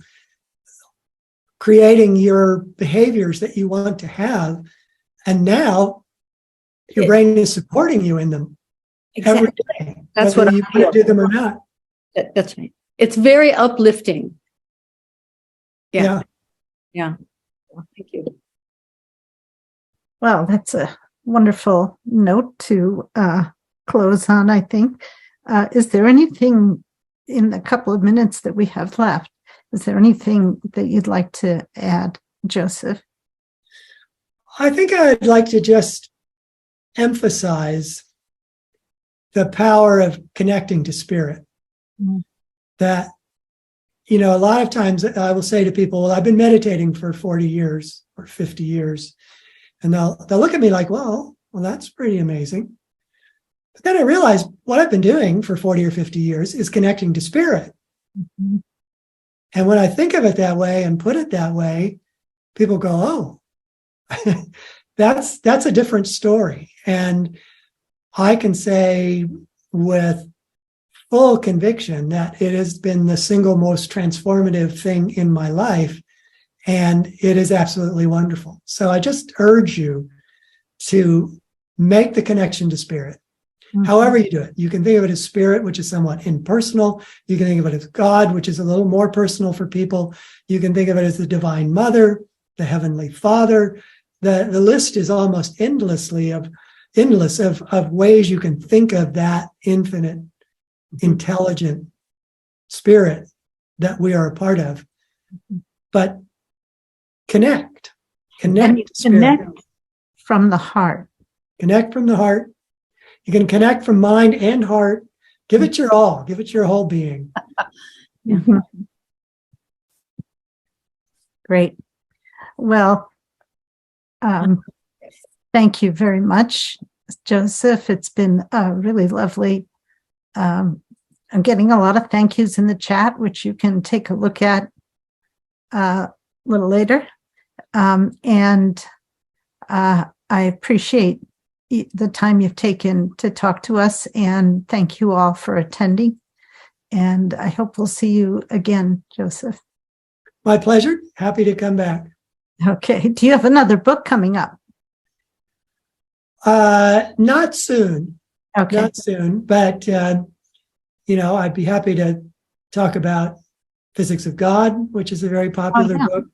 creating your behaviors that you want to have, and now your brain is supporting you in them every day. That's whether what you want to do them or not. That's right. It's very uplifting. Yeah. Thank you. Well, that's a wonderful note to close on, I think. Is there anything in the couple of minutes that we have left? Is there anything that you'd like to add, Joseph? I think I'd like to just emphasize the power of connecting to spirit. Mm-hmm. That, a lot of times I will say to people, well, I've been meditating for 40 years or 50 years. And they'll look at me like, well, that's pretty amazing. But then I realize what I've been doing for 40 or 50 years is connecting to spirit. Mm-hmm. And when I think of it that way and put it that way, people go, oh, that's a different story. And I can say with full conviction that it has been the single most transformative thing in my life, and it is absolutely wonderful. So I just urge you to make the connection to spirit. Mm-hmm. However you do it. You can think of it as spirit, which is somewhat impersonal. You can think of it as God, which is a little more personal for people. You can think of it as the Divine Mother, the Heavenly Father. The list is almost endless of ways you can think of that infinite, intelligent spirit that we are a part of. But connect to spirit. Connect from the heart. Connect from the heart. You can connect from mind and heart. Give it your all. Give it your whole being. Mm-hmm. Great. Well, thank you very much, Joseph. It's been really lovely. I'm getting a lot of thank yous in the chat, which you can take a look at a little later. And I appreciate the time you've taken to talk to us, and thank you all for attending. And I hope we'll see you again, Joseph. My pleasure. Happy to come back. Okay. Do you have another book coming up? Not soon. Okay. Not soon, but I'd be happy to talk about Physics of God, which is a very popular book.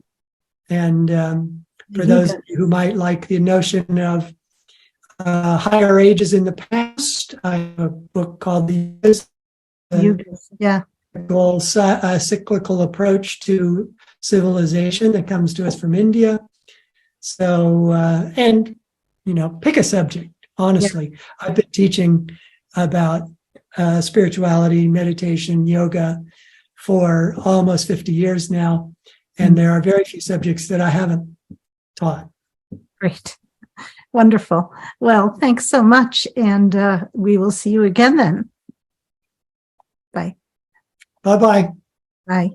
And for those of you who might like the notion of higher ages in the past, I have a book called cyclical approach to civilization that comes to us from India. So, pick a subject. Honestly, I've been teaching about spirituality, meditation, yoga for almost 50 years now, and there are very few subjects that I haven't taught. Great. Wonderful. Well, thanks so much, and we will see you again then. Bye. Bye-bye. Bye.